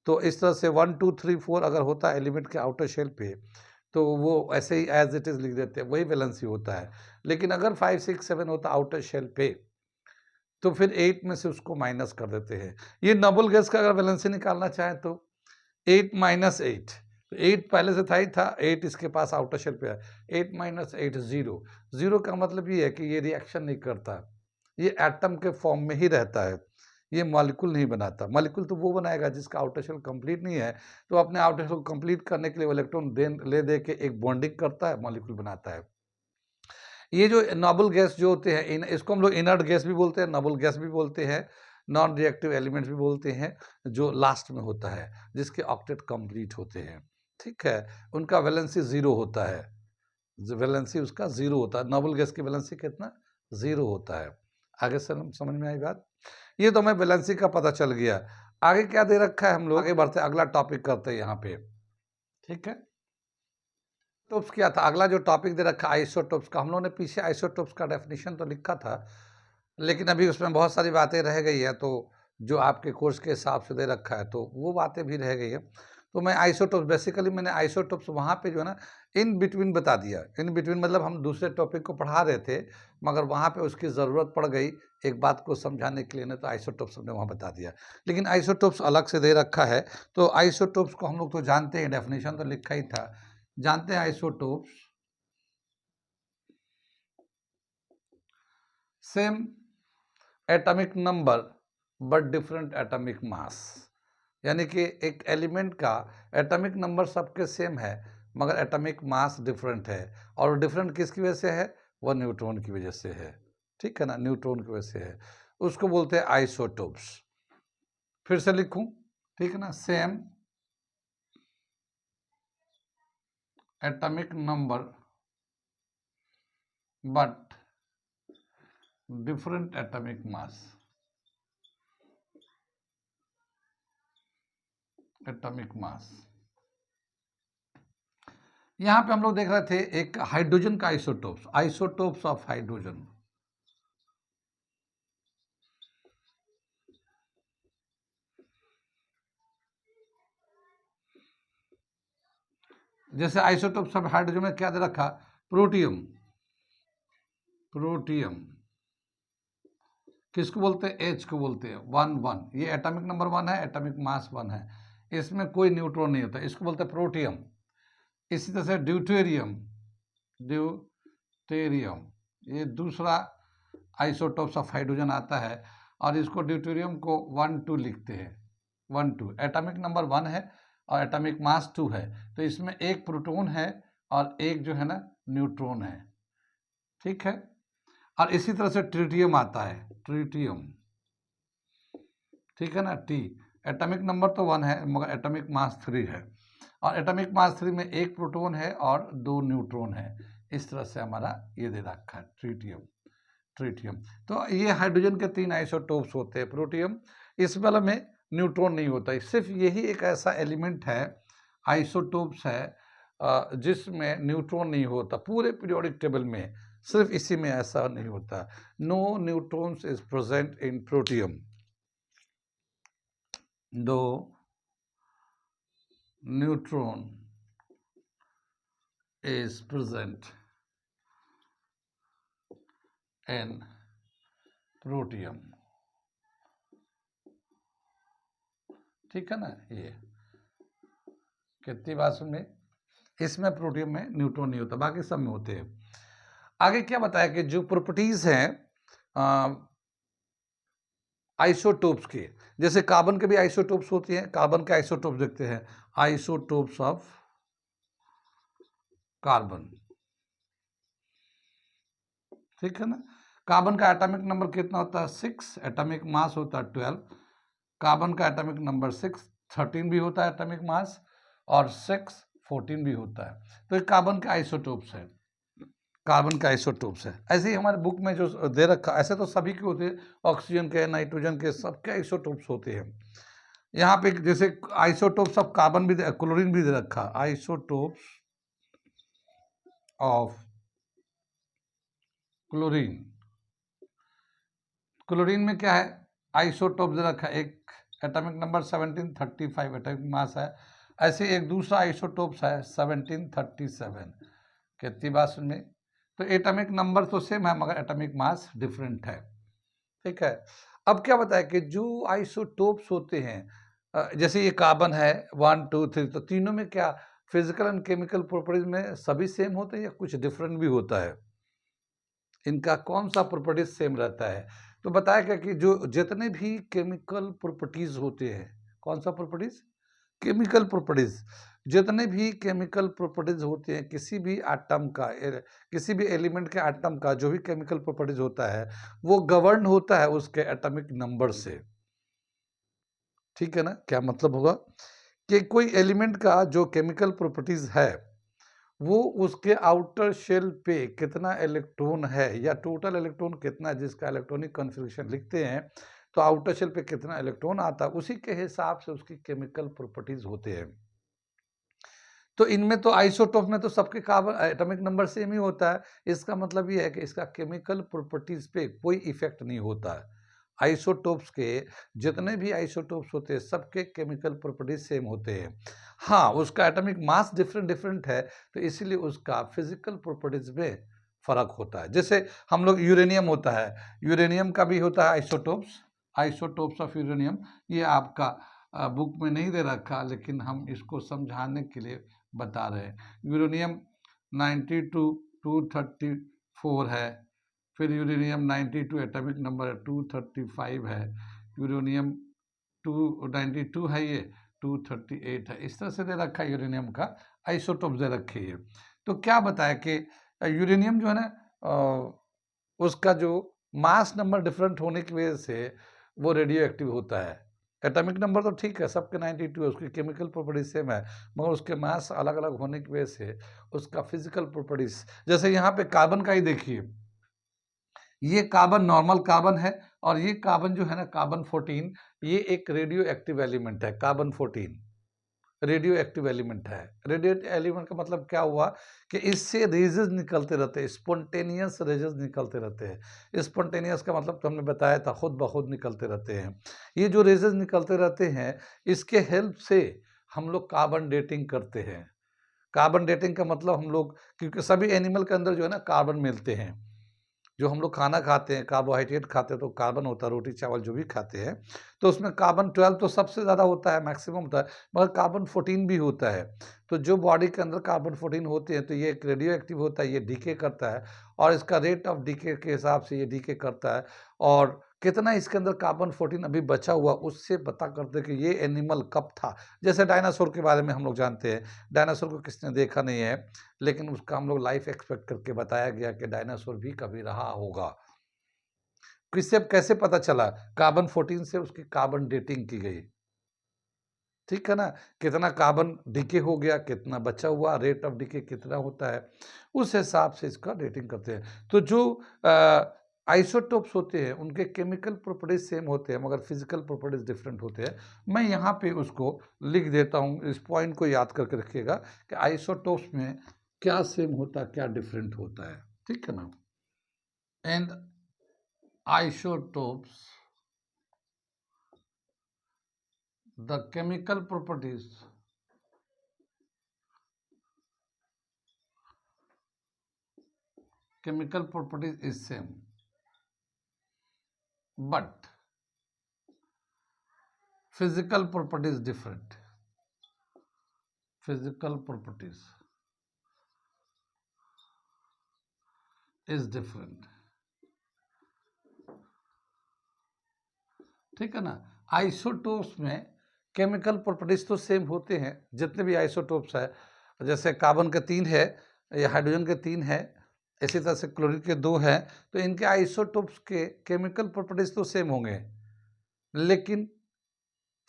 तो इस तरह से 1 2 3 4 अगर होता है एलिमेंट के आउटर शेल पे तो वो ऐसे ही एज इट इज लिख देते हैं, वही वैलेंसी होता है। लेकिन अगर 5 6 7 होता आउटर शेल पे तो फिर 8 में से उसको माइनस कर देते हैं। ये नोबल गैस का अगर वैलेंसी निकालना चाहे तो 8 - 8, तो 8 पहले से था ही था, 8 इसके पास आउटर शेल पे है, 8 - 8 0। 0 का मतलब ये है कि ये रिएक्शन नहीं करता, ये एटम के फॉर्म में ही रहता है। ये मॉलिक्यूल नहीं बनाता। मॉलिक्यूल तो वो बनाएगा जिसका आउटर शेल कंप्लीट नहीं है, तो अपने आउटर शेल कंप्लीट करने के लिए वो इलेक्ट्रॉन ले दे के एक बॉन्डिंग करता है, मॉलिक्यूल बनाता है। ये जो नोबल गैस जो होते हैं, इसको हम लोग इनर्ट गैस भी बोलते हैं, नोबल गैस भी बोलते हैं, नॉन रिएक्टिव एलिमेंट्स भी बोलते हैं, जो लास्ट में होता है, जिसके ऑक्टेट कंप्लीट होते हैं, ठीक है। उनका वैलेंसी 0 होता है, वैलेंसी उसका 0 होता है। नोबल गैस की वैलेंसी कितना? 0 होता है। आगे समझ में आई बात? ये तो हमें वैलेंसी का पता चल गया। आगे क्या दे रखा है, हम लोग आगे बढ़ते, अगला टॉपिक करते हैं यहाँ पे, ठीक है। आइसोटोप्स क्या था, अगला जो टॉपिक दे रखा आइसोटोप्स का। हम लोगों ने पीछे आइसोटोप्स का डेफिनेशन तो लिखा था, लेकिन अभी उसमें बहुत सारी बातें रह गई है, तो जो आपके कोर्स के हिसाब से दे रखा है, तो वो बातें भी रह गई है। तो मैं आइसोटोप्स, बेसिकली मैंने आइसोटोप्स वहाँ पे जो है ना इन बिटवीन बता दिया। इन बिटवीन मतलब हम दूसरे टॉपिक को पढ़ा रहे थे, मगर वहाँ पे उसकी ज़रूरत पड़ गई एक बात को समझाने के लिए ना, तो आइसोटोप्स हमने वहाँ बता दिया। लेकिन आइसोटोप्स अलग से दे रखा है, तो आइसोटोप्स को हम लोग तो जानते हैं, डेफिनेशन तो लिखा ही था, जानते हैं। Isotopes same atomic number but different atomic mass, यानी कि एक एलिमेंट का एटॉमिक नंबर सबके सेम है, मगर एटॉमिक मास डिफरेंट है। और डिफरेंट किसकी वजह से है? वह न्यूट्रॉन की वजह से है, ठीक है ना, न्यूट्रॉन की वजह से है। उसको बोलते हैं आइसोटोप्स। फिर से लिखूं, ठीक है ना, same atomic number but different atomic mass, atomic mass. यहां पे हम लोग देख रहे थे एक हाइड्रोजन का आइसोटोप्स, आइसोटोप्स ऑफ हाइड्रोजन। जैसे आइसोटोप्स ऑफ हाइड्रोजन में क्या दे रखा? प्रोटियम, प्रोटियम किसको बोलते हैं? एच को बोलते हैं। 1 1, ये एटॉमिक नंबर 1 है, एटॉमिक मास 1 है, इसमें कोई न्यूट्रॉन नहीं होता, इसको बोलते हैं प्रोटियम। इसी तरह से ड्यूटेरियम, ड्यूटेरियम ये दूसरा आइसोटोप्स ऑफ हाइड्रोजन आता है, और इसको ड्यूटेरियम को 1 2 लिखते हैं। 1 2 एटॉमिक नंबर 1 है और एटॉमिक मास 2 है, तो इसमें एक प्रोटॉन है और एक जो है ना न्यूट्रॉन है, ठीक है। और इसी तरह से ट्रिटियम आता है, ट्रिटियम, ठीक है ना। टी एटॉमिक नंबर तो 1 है, मगर एटॉमिक मास 3 है, और एटॉमिक मास 3 में एक प्रोटॉन है और 2 न्यूट्रॉन है। इस तरह से हमारा ये दे रखा है ट्रिटियम, ट्रिटियम। तो ये हाइड्रोजन के 3 आइसोटोप्स होते हैं। प्रोटियम, इस वाला में न्यूट्रॉन नहीं होता, सिर्फ यही एक ऐसा एलिमेंट है, आइसोटोप्स है, जिसमें न्यूट्रॉन नहीं होता। पूरे पीरियोडिक टेबल में सिर्फ इसी में ऐसा नहीं होता। No neutrons is present in protium, दो neutron is present in protium, ठीक है ना। ये कितनी बात में, इसमें प्रोटियम में न्यूट्रॉन नहीं होता, बाकी सब में होते हैं। आगे क्या बताया कि जो प्रॉपर्टीज हैं आइसोटोप्स के, जैसे कार्बन के भी आइसोटोप्स होती हैं, कार्बन के आइसोटोप्स देखते हैं, आइसोटोप्स ऑफ कार्बन, ठीक है ना। कार्बन का एटॉमिक नंबर कितना होता है? 6, एटॉमिक मास होता है 12। कार्बन का एटॉमिक नंबर 6, 13 भी होता है एटॉमिक मास, और 6 14 भी होता है। तो ये कार्बन के आइसोटोप्स है, कार्बन के आइसोटोप्स है। ऐसे ही हमारे बुक में जो दे रखा, ऐसे तो सभी के होते हैं, ऑक्सीजन के, नाइट्रोजन के, सबके आइसोटोप्स होते हैं। यहाँ पे जैसे आइसोटोप्स ऑफ कार्बन भी, क्लोरीन भी दे रखा, आइसोटोप्स ऑफ क्लोरीन। क्लोरीन में क्या है? आइसोटोप दे रखा है, एक एटॉमिक नंबर 1735 एटॉमिक मास है। ऐसे एक दूसरा आइसोटोप्स है 1737। कितनी बात सुनिए, तो एटॉमिक नंबर तो सेम है, मगर एटॉमिक मास डिफरेंट है, ठीक है। अब क्या बताया कि जो आइसोटोप्स होते हैं, जैसे ये कार्बन है 1 2 3, तो तीनों में क्या फिजिकल एंड केमिकल प्रॉपर्टीज में सभी सेम होते हैं या कुछ डिफरेंट भी होता है? इनका कौन सा प्रॉपर्टीज सेम रहता है? तो बताया क्या कि जो जितने भी केमिकल प्रॉपर्टीज होते हैं, कौन सा प्रॉपर्टीज, केमिकल प्रॉपर्टीज, जितने भी केमिकल प्रॉपर्टीज होते हैं किसी भी एटम का, किसी भी एलिमेंट के एटम का जो भी केमिकल प्रॉपर्टीज होता है वो गवर्न होता है उसके एटॉमिक नंबर से। ठीक है ना, क्या मतलब होगा कि कोई एलिमेंट का जो केमिकल प्रॉपर्टीज है वो उसके आउटर शेल पे कितना इलेक्ट्रॉन है या टोटल इलेक्ट्रॉन कितना है, जिसका इलेक्ट्रॉनिक कॉन्फ़िगरेशन लिखते हैं तो आउटर शेल पे कितना इलेक्ट्रॉन आता है उसी के हिसाब से उसकी केमिकल प्रॉपर्टीज होते हैं। तो इनमें तो आइसोटोप में तो सबके कार्बन एटॉमिक नंबर सेम ही होता है, इसका मतलब ये है कि इसका केमिकल प्रॉपर्टीज पे कोई इफेक्ट नहीं होता है। आइसोटोप्स के जितने भी आइसोटोप्स होते हैं सबके केमिकल प्रॉपर्टीज सेम होते हैं। हाँ, उसका एटॉमिक मास डिफरेंट डिफरेंट है तो इसीलिए उसका फिजिकल प्रॉपर्टीज में फर्क होता है। जैसे हम लोग यूरेनियम होता है, यूरेनियम का भी होता है आइसोटोप्स, आइसोटोप्स ऑफ यूरेनियम। ये आपका बुक में नहीं दे रखा लेकिन हम इसको समझाने के लिए बता रहे हैं। यूरेनियम 92 234 है, फिर यूरेनियम 92 एटॉमिक नंबर है, 235 है, यूरेनियम 292 है, ये 238 है। इस तरह से दे रखा है यूरेनियम का आइसोटोप दे रखे है। तो क्या बताया कि यूरेनियम जो है ना उसका जो मास नंबर डिफरेंट होने की वजह से वो रेडियो एक्टिव होता है। एटॉमिक नंबर तो ठीक है सबके 92 है, उसकी केमिकल प्रॉपर्टीज सेम है, मगर उसके मास अलग अलग होने की वजह से उसका फिजिकल प्रॉपर्टीज, जैसे यहाँ पे कार्बन का ही देखिए, ये कार्बन नॉर्मल कार्बन है और ये कार्बन जो है ना कार्बन 14, ये एक रेडियो एक्टिव एलिमेंट है। कार्बन 14 रेडियो एक्टिव एलिमेंट है। रेडियो एलिमेंट का मतलब क्या हुआ कि इससे रेजेस निकलते रहते हैं, स्पॉन्टेनियस रेजेस निकलते रहते हैं। स्पॉन्टेनियस का मतलब तो हमने बताया था खुद ब खुद निकलते रहते हैं। ये जो रेजेस निकलते रहते हैं इसके हेल्प से हम लोग कार्बन डेटिंग करते हैं। कार्बन डेटिंग का मतलब हम लोग, क्योंकि सभी एनिमल के अंदर जो है ना कार्बन मिलते हैं, जो हम लोग खाना खाते हैं कार्बोहाइड्रेट खाते हैं तो कार्बन होता है, रोटी चावल जो भी खाते हैं तो उसमें कार्बन 12 तो सबसे ज़्यादा होता है, मैक्सिमम होता है, मगर कार्बन 14 भी होता है। तो जो बॉडी के अंदर कार्बन 14 होते हैं तो ये एक रेडियो एक्टिव होता है, ये डीके करता है और इसका रेट ऑफ डीके के हिसाब से ये डीके करता है। और कितना इसके अंदर कार्बन 14 अभी बचा हुआ उससे पता करते हैं कि ये एनिमल कब था। जैसे डायनासोर के बारे में हम लोग जानते हैं, डायनासोर को किसने देखा नहीं है लेकिन उसका हम लोग लाइफ एक्सपेक्ट करके बताया गया कि डायनासोर भी कभी रहा होगा। किससे कैसे पता चला, कार्बन 14 से उसकी कार्बन डेटिंग की गई। ठीक है ना, कितना कार्बन डीके हो गया, कितना बचा हुआ, रेट ऑफ डीके कितना होता है, उस हिसाब से इसका डेटिंग करते हैं। तो जो आइसोटोप्स होते हैं उनके केमिकल प्रॉपर्टीज सेम होते हैं मगर फिजिकल प्रॉपर्टीज डिफरेंट होते हैं। मैं यहाँ पे उसको लिख देता हूँ, इस पॉइंट को याद करके रखिएगा कि आइसोटोप्स में क्या सेम होता है क्या डिफरेंट होता है। ठीक है ना, and isotopes, the chemical properties is same but physical properties different. Physical properties is different. ठीक है ना, आइसोटोप्स में केमिकल प्रॉपर्टीज तो सेम होते हैं जितने भी आइसोटोप्स है, जैसे कार्बन के 3 है या हाइड्रोजन के 3 है, इसी तरह से क्लोरीन के 2 हैं, तो इनके आइसोटोप्स के केमिकल प्रॉपर्टीज तो सेम होंगे लेकिन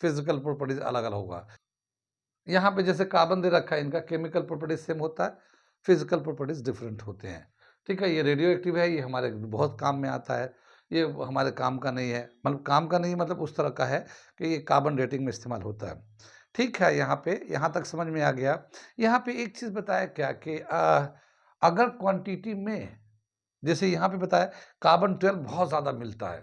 फिजिकल प्रॉपर्टीज अलग अलग होगा। यहाँ पे जैसे कार्बन दे रखा है, इनका केमिकल प्रॉपर्टीज सेम होता है, फिजिकल प्रॉपर्टीज डिफरेंट होते हैं। ठीक है, ये रेडियो एक्टिव है, ये हमारे बहुत काम में आता है, ये हमारे काम का नहीं है, मतलब काम का नहीं मतलब उस तरह का है कि ये कार्बन डेटिंग में इस्तेमाल होता है। ठीक है, यहाँ पे यहाँ तक समझ में आ गया। यहाँ पे एक चीज़ बताया क्या कि अगर क्वांटिटी में, जैसे यहाँ पे बताया कार्बन 12 बहुत ज़्यादा मिलता है,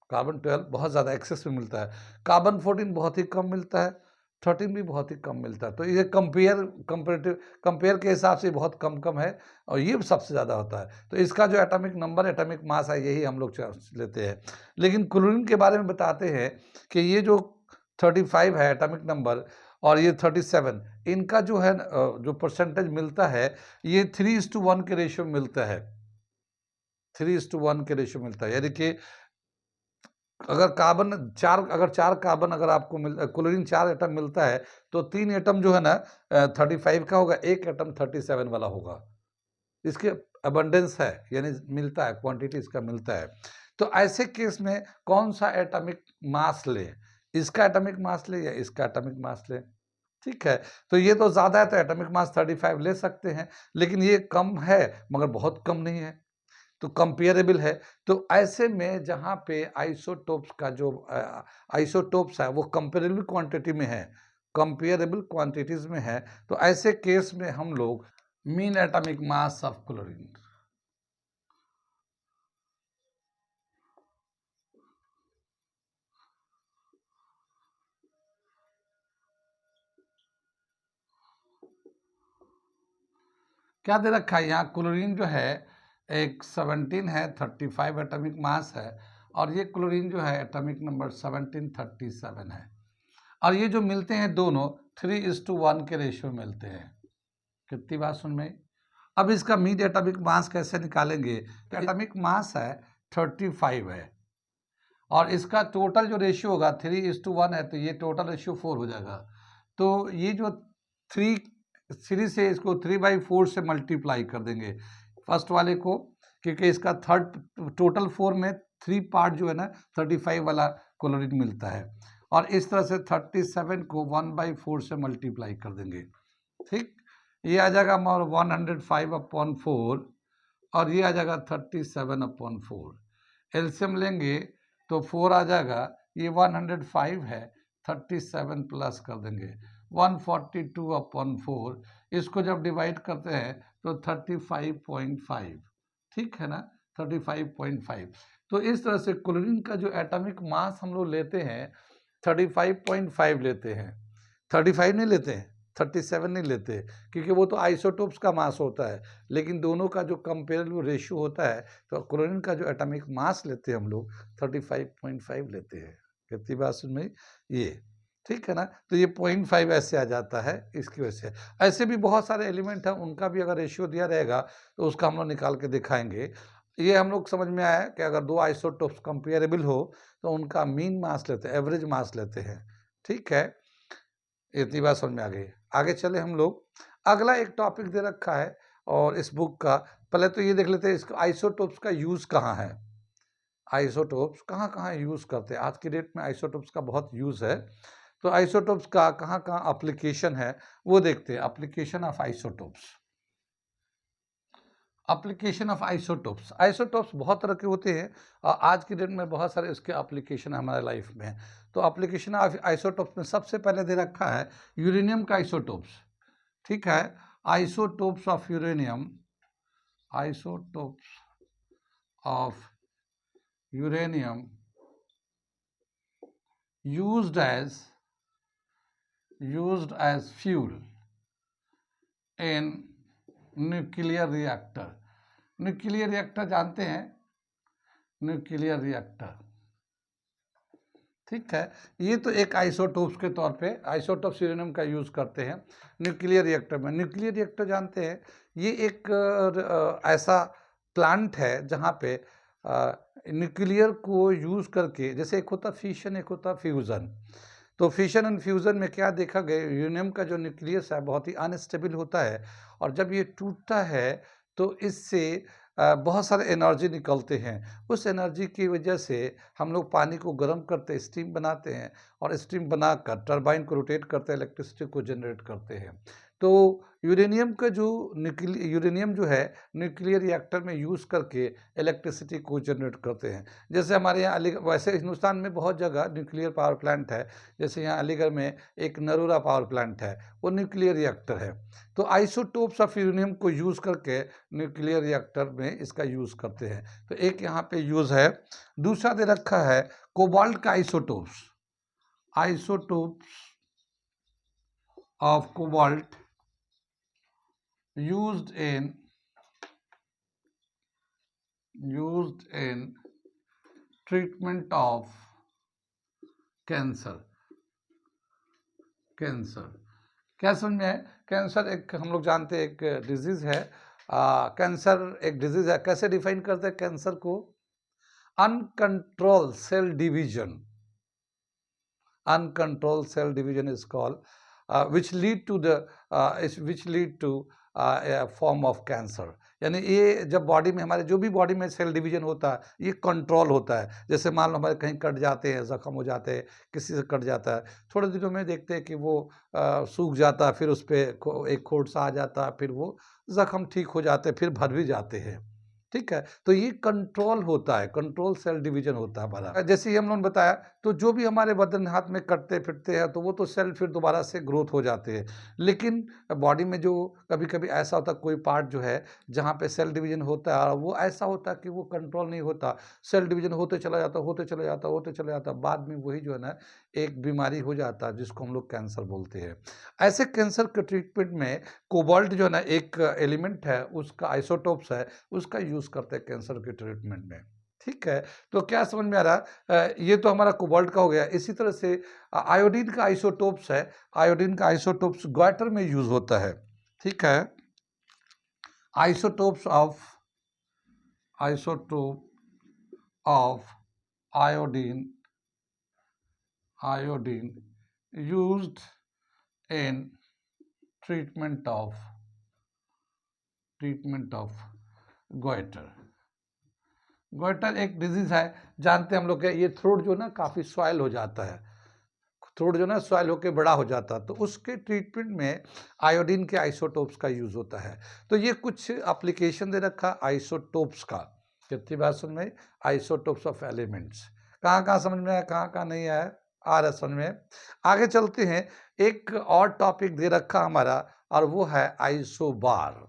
कार्बन 12 बहुत ज़्यादा एक्सेस में मिलता है, कार्बन 14 बहुत ही कम मिलता है, 13 भी बहुत ही कम मिलता है। तो ये कंपेयर के हिसाब से बहुत कम कम है और ये सबसे ज़्यादा होता है। तो इसका जो एटॉमिक नंबर एटॉमिक मास है यही हम लोग लेते हैं। लेकिन क्लोरीन के बारे में बताते हैं कि ये जो 35 है एटॉमिक नंबर और ये 37, इनका जो है जो परसेंटेज मिलता है ये 3:1 के रेशियो में मिलता है, 3:1 के रेशियो मिलता है। यानी कि अगर चार कार्बन अगर आपको क्लोरीन 4 एटम मिलता है तो 3 एटम जो है ना 35 का होगा, 1 एटम 37 वाला होगा। इसके अबंडेंस है, यानी मिलता है, क्वांटिटी इसका मिलता है। तो ऐसे केस में कौन सा एटॉमिक मास ले, इसका एटॉमिक मास ले या इसका एटॉमिक मास ले? ठीक है, तो ये तो ज़्यादा है तो एटॉमिक मास 35 ले सकते हैं, लेकिन ये कम है मगर बहुत कम नहीं है, तो कंपेरेबल है। तो ऐसे में जहाँ पे आइसोटोप्स का जो आइसोटोप्स है वो कंपेरेबल क्वांटिटी में है, कंपेरेबल क्वांटिटीज में है, तो ऐसे केस में हम लोग mean atomic mass of chlorine, क्या दे रखा है यहाँ, क्लोरीन जो है एक 17 है, 35 एटॉमिक मास है, और ये क्लोरीन जो है एटॉमिक नंबर 1737 है, और ये जो मिलते हैं दोनों 3:1 के रेशियो मिलते हैं। कितनी बात सुन में? अब इसका मीन एटॉमिक मास कैसे निकालेंगे? तो एटॉमिक मास है 35 है, और इसका टोटल जो रेशियो होगा 3:1 है, तो ये टोटल रेशियो 4 हो जाएगा। तो ये जो 3 से इसको 3/4 से मल्टीप्लाई कर देंगे फर्स्ट वाले को, क्योंकि इसका थर्ड टोटल 4 में 3 पार्ट जो है ना 35 वाला क्लोरीन मिलता है, और इस तरह से 37 को 1/4 से मल्टीप्लाई कर देंगे। ठीक, ये आ जाएगा 105/4, और ये आ जाएगा 37/4। एलसीएम लेंगे तो 4 आ जाएगा, ये 105 है, 37 प्लस कर देंगे 142/4, इसको जब डिवाइड करते हैं तो 35.5, ठीक है ना, 35.5। तो इस तरह से क्लोरीन का जो एटॉमिक मास हम लोग लेते हैं 35.5 लेते हैं, 35 नहीं लेते हैं, 37 नहीं लेते, क्योंकि वो तो आइसोटोप्स का मास होता है, लेकिन दोनों का जो कंपेरेबल रेशियो होता है, तो क्लोरीन का जो एटॉमिक मास लेते हैं हम लोग 35.5 लेते हैं। कितनी बात सुन में ये, ठीक है ना, तो ये 0.5 ऐसे आ जाता है, इसकी वजह से। ऐसे भी बहुत सारे एलिमेंट हैं, उनका भी अगर रेशियो दिया रहेगा तो उसका हम लोग निकाल के दिखाएंगे। ये हम लोग समझ में आया कि अगर दो आइसोटोप्स कंपेरेबल हो तो उनका मीन मास लेते हैं, एवरेज मास लेते हैं, ठीक है, इतनी बात समझ में आ गई। आगे चले हम लोग, अगला एक टॉपिक दे रखा है और इस बुक का, पहले तो ये देख लेते हैं इसका आइसोटोप्स का यूज़ कहाँ है, आइसोटोप्स कहाँ कहाँ यूज़ करते हैं। आज की डेट में आइसोटोप्स का बहुत यूज़ है, तो आइसोटोप्स का कहाँ कहाँ एप्लीकेशन है वो देखते हैं। Application of isotopes, application of isotopes, isotopes बहुत तरह के होते हैं और आज की डेट में बहुत सारे इसके एप्लीकेशन है हमारे लाइफ में। तो एप्लीकेशन ऑफ आइसोटोप्स में सबसे पहले दे रखा है यूरेनियम का आइसोटोप्स, ठीक है, isotopes of uranium, isotopes of uranium used as fuel in nuclear reactor. Nuclear reactor जानते हैं, न्यूक्लियर रिएक्टर, ठीक है, ये तो एक आइसोटोप्स के तौर पे आइसोटोप्स यूरेनियम का यूज़ करते हैं न्यूक्लियर रिएक्टर में। न्यूक्लियर रिएक्टर जानते हैं, ये एक ऐसा प्लांट है जहाँ पे न्यूक्लियर को यूज़ करके, जैसे एक होता फिशन एक होता फ्यूज़न, तो फिशन एंड फ्यूज़न में क्या देखा गया, यूरेनियम का जो न्यूक्लियस है बहुत ही अनस्टेबल होता है, और जब ये टूटता है तो इससे बहुत सारे एनर्जी निकलते हैं। उस एनर्जी की वजह से हम लोग पानी को गर्म करते, स्टीम बनाते हैं, और स्टीम बनाकर टरबाइन को रोटेट करते हैं, इलेक्ट्रिसिटी को जनरेट करते हैं। तो यूरेनियम का जो यूरेनियम जो है न्यूक्लियर रिएक्टर में यूज़ करके इलेक्ट्रिसिटी को जनरेट करते हैं। जैसे हमारे यहाँ अलीगढ़, वैसे हिंदुस्तान में बहुत जगह न्यूक्लियर पावर प्लांट है, जैसे यहाँ अलीगढ़ में एक नरोरा पावर प्लांट है, वो न्यूक्लियर रिएक्टर है। तो आइसोटोप्स ऑफ यूरेनियम को यूज़ करके न्यूक्लियर रिएक्टर में इसका यूज़ करते हैं, तो एक यहाँ पे यूज़ है। दूसरा दे रखा है कोबाल्ट का isotopes, isotopes of cobalt used in treatment of cancer. Cancer क्या समझ में है? कैंसर एक हम लोग जानते हैं एक डिजीज़ है, कैंसर एक डिजीज़ है। कैसे डिफाइन करते हैं कैंसर को? uncontrolled cell division. Uncontrolled cell division is called which lead to a form of cancer. यानी ये जब बॉडी में हमारे जो भी बॉडी में सेल डिवीजन होता है ये कंट्रोल होता है। जैसे मान लो हमारे कहीं कट जाते हैं, जख्म हो जाते हैं, किसी से कट जाता है, थोड़े दिनों में देखते हैं कि वो सूख जाता है, फिर उस पर एक खोट सा आ जाता है, फिर वो जख्म ठीक हो जाते हैं, फिर भर भी जाते हैं। ठीक है, तो ये कंट्रोल होता है, कंट्रोल सेल डिवीजन होता है हमारा। जैसे ही हम लोगों ने बताया, तो जो भी हमारे बदन हाथ में कटते फिरते हैं तो वो तो सेल फिर दोबारा से ग्रोथ हो जाते हैं। लेकिन बॉडी में जो कभी-कभी ऐसा होता है, कोई पार्ट जो है जहाँ पे सेल डिवीजन होता है और वो ऐसा होता है कि वो कंट्रोल नहीं होता, सेल डिवीजन होते चला जाता, होते चला जाता, होते चला जाता, बाद में वही जो है ना एक बीमारी हो जाता है जिसको हम लोग कैंसर बोलते हैं। ऐसे कैंसर के ट्रीटमेंट में कोबाल्ट जो है ना एक एलिमेंट है, उसका आइसोटोप्स है, उसका यूज़ करते हैं कैंसर के ट्रीटमेंट में। ठीक है, तो क्या समझ में आ रहा है? ये तो हमारा कोबाल्ट का हो गया। इसी तरह से आयोडीन का आइसोटोप्स है, आयोडीन का आइसोटोप्स ग्वाटर में यूज़ होता है। ठीक है, isotope of iodine used in treatment of goiter. Goitre एक डिजीज है, जानते हैं हम लोग, ये थ्रोट जो ना काफ़ी सॉइल हो जाता है, थ्रोट जो ना सॉइल होकर बड़ा हो जाता है, तो उसके ट्रीटमेंट में आयोडीन के आइसोटोप्स का यूज़ होता है। तो ये कुछ एप्लीकेशन दे रखा आइसोटोप्स का। कितनी बात सुन में, आइसोटोप्स ऑफ एलिमेंट्स कहाँ कहाँ समझ में आया, कहाँ कहाँ नहीं आया, आ रहा समझ में। आगे चलते हैं, एक और टॉपिक दे रखा हमारा और वो है आइसोबार।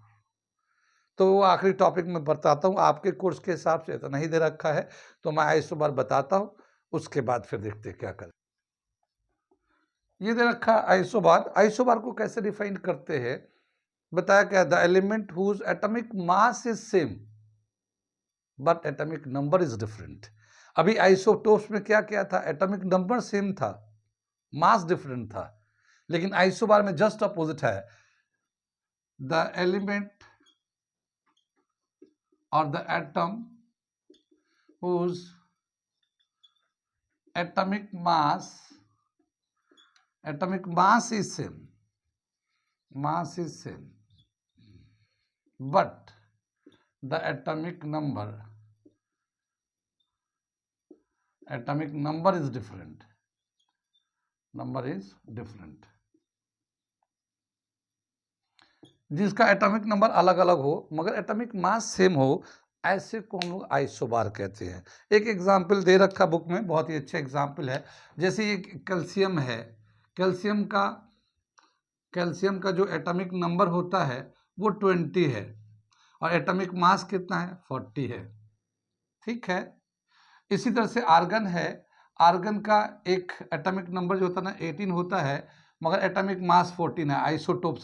तो वो आखिरी टॉपिक में बताता हूँ, आपके कोर्स के हिसाब से इतना ही दे रखा है, तो मैं आइसोबार बताता हूँ, उसके बाद फिर देखते हैं क्या करें। ये दे रखा आइसोबार। आइसोबार को कैसे डिफाइन करते हैं, बताया क्या, the element whose atomic mass is same but atomic number is different. अभी आइसोटोप्स में क्या क्या था, एटॉमिक नंबर सेम था, मास डिफरेंट था, लेकिन आइसोबार में जस्ट अपोजिट है, the element or the atom whose atomic mass is same, but the atomic number is different, जिसका एटॉमिक नंबर अलग अलग हो मगर एटॉमिक मास सेम हो, ऐसे को हम लोग आइसोबार कहते हैं। एक एग्जाम्पल दे रखा बुक में, बहुत ही अच्छा एग्जाम्पल है। जैसे ये कैल्शियम है, कैल्शियम का जो एटॉमिक नंबर होता है वो 20 है और एटॉमिक मास कितना है, 40 है। ठीक है, इसी तरह से आर्गन है, आर्गन का एक एटॉमिक नंबर जो होता है ना 18 होता है, मगर एटॉमिक मास 14 है, आइसोटोप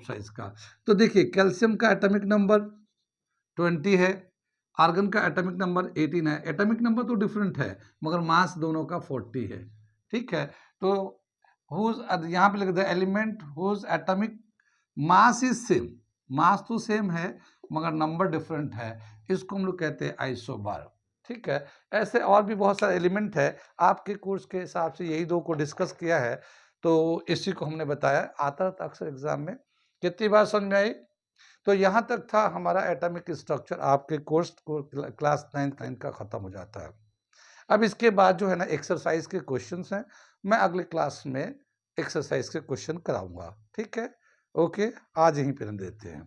साइज का। तो देखिए कैल्शियम का एटॉमिक नंबर 20 है, आर्गन का एटॉमिक नंबर 18 है, एटॉमिक नंबर तो डिफरेंट है मगर मास दोनों का 40 है। ठीक है, तो यहाँ पे लिख दे element whose atomic mass is same, mass तो सेम है मगर नंबर डिफरेंट है, इसको हम लोग कहते हैं आइसोबार। ठीक है, ऐसे और भी बहुत सारे एलिमेंट है, आपके कोर्स के हिसाब से यही दो को डिस्कस किया है, तो इसी को हमने बताया, आता था अक्सर एग्जाम में। कितनी बार समझ में आई? तो यहाँ तक था हमारा एटॉमिक स्ट्रक्चर, आपके कोर्स को क्लास 9 का खत्म हो जाता है। अब इसके बाद जो है ना एक्सरसाइज के क्वेश्चंस हैं, मैं अगले क्लास में एक्सरसाइज के क्वेश्चन कराऊंगा। ठीक है, ओके, आज यहीं पे देते हैं।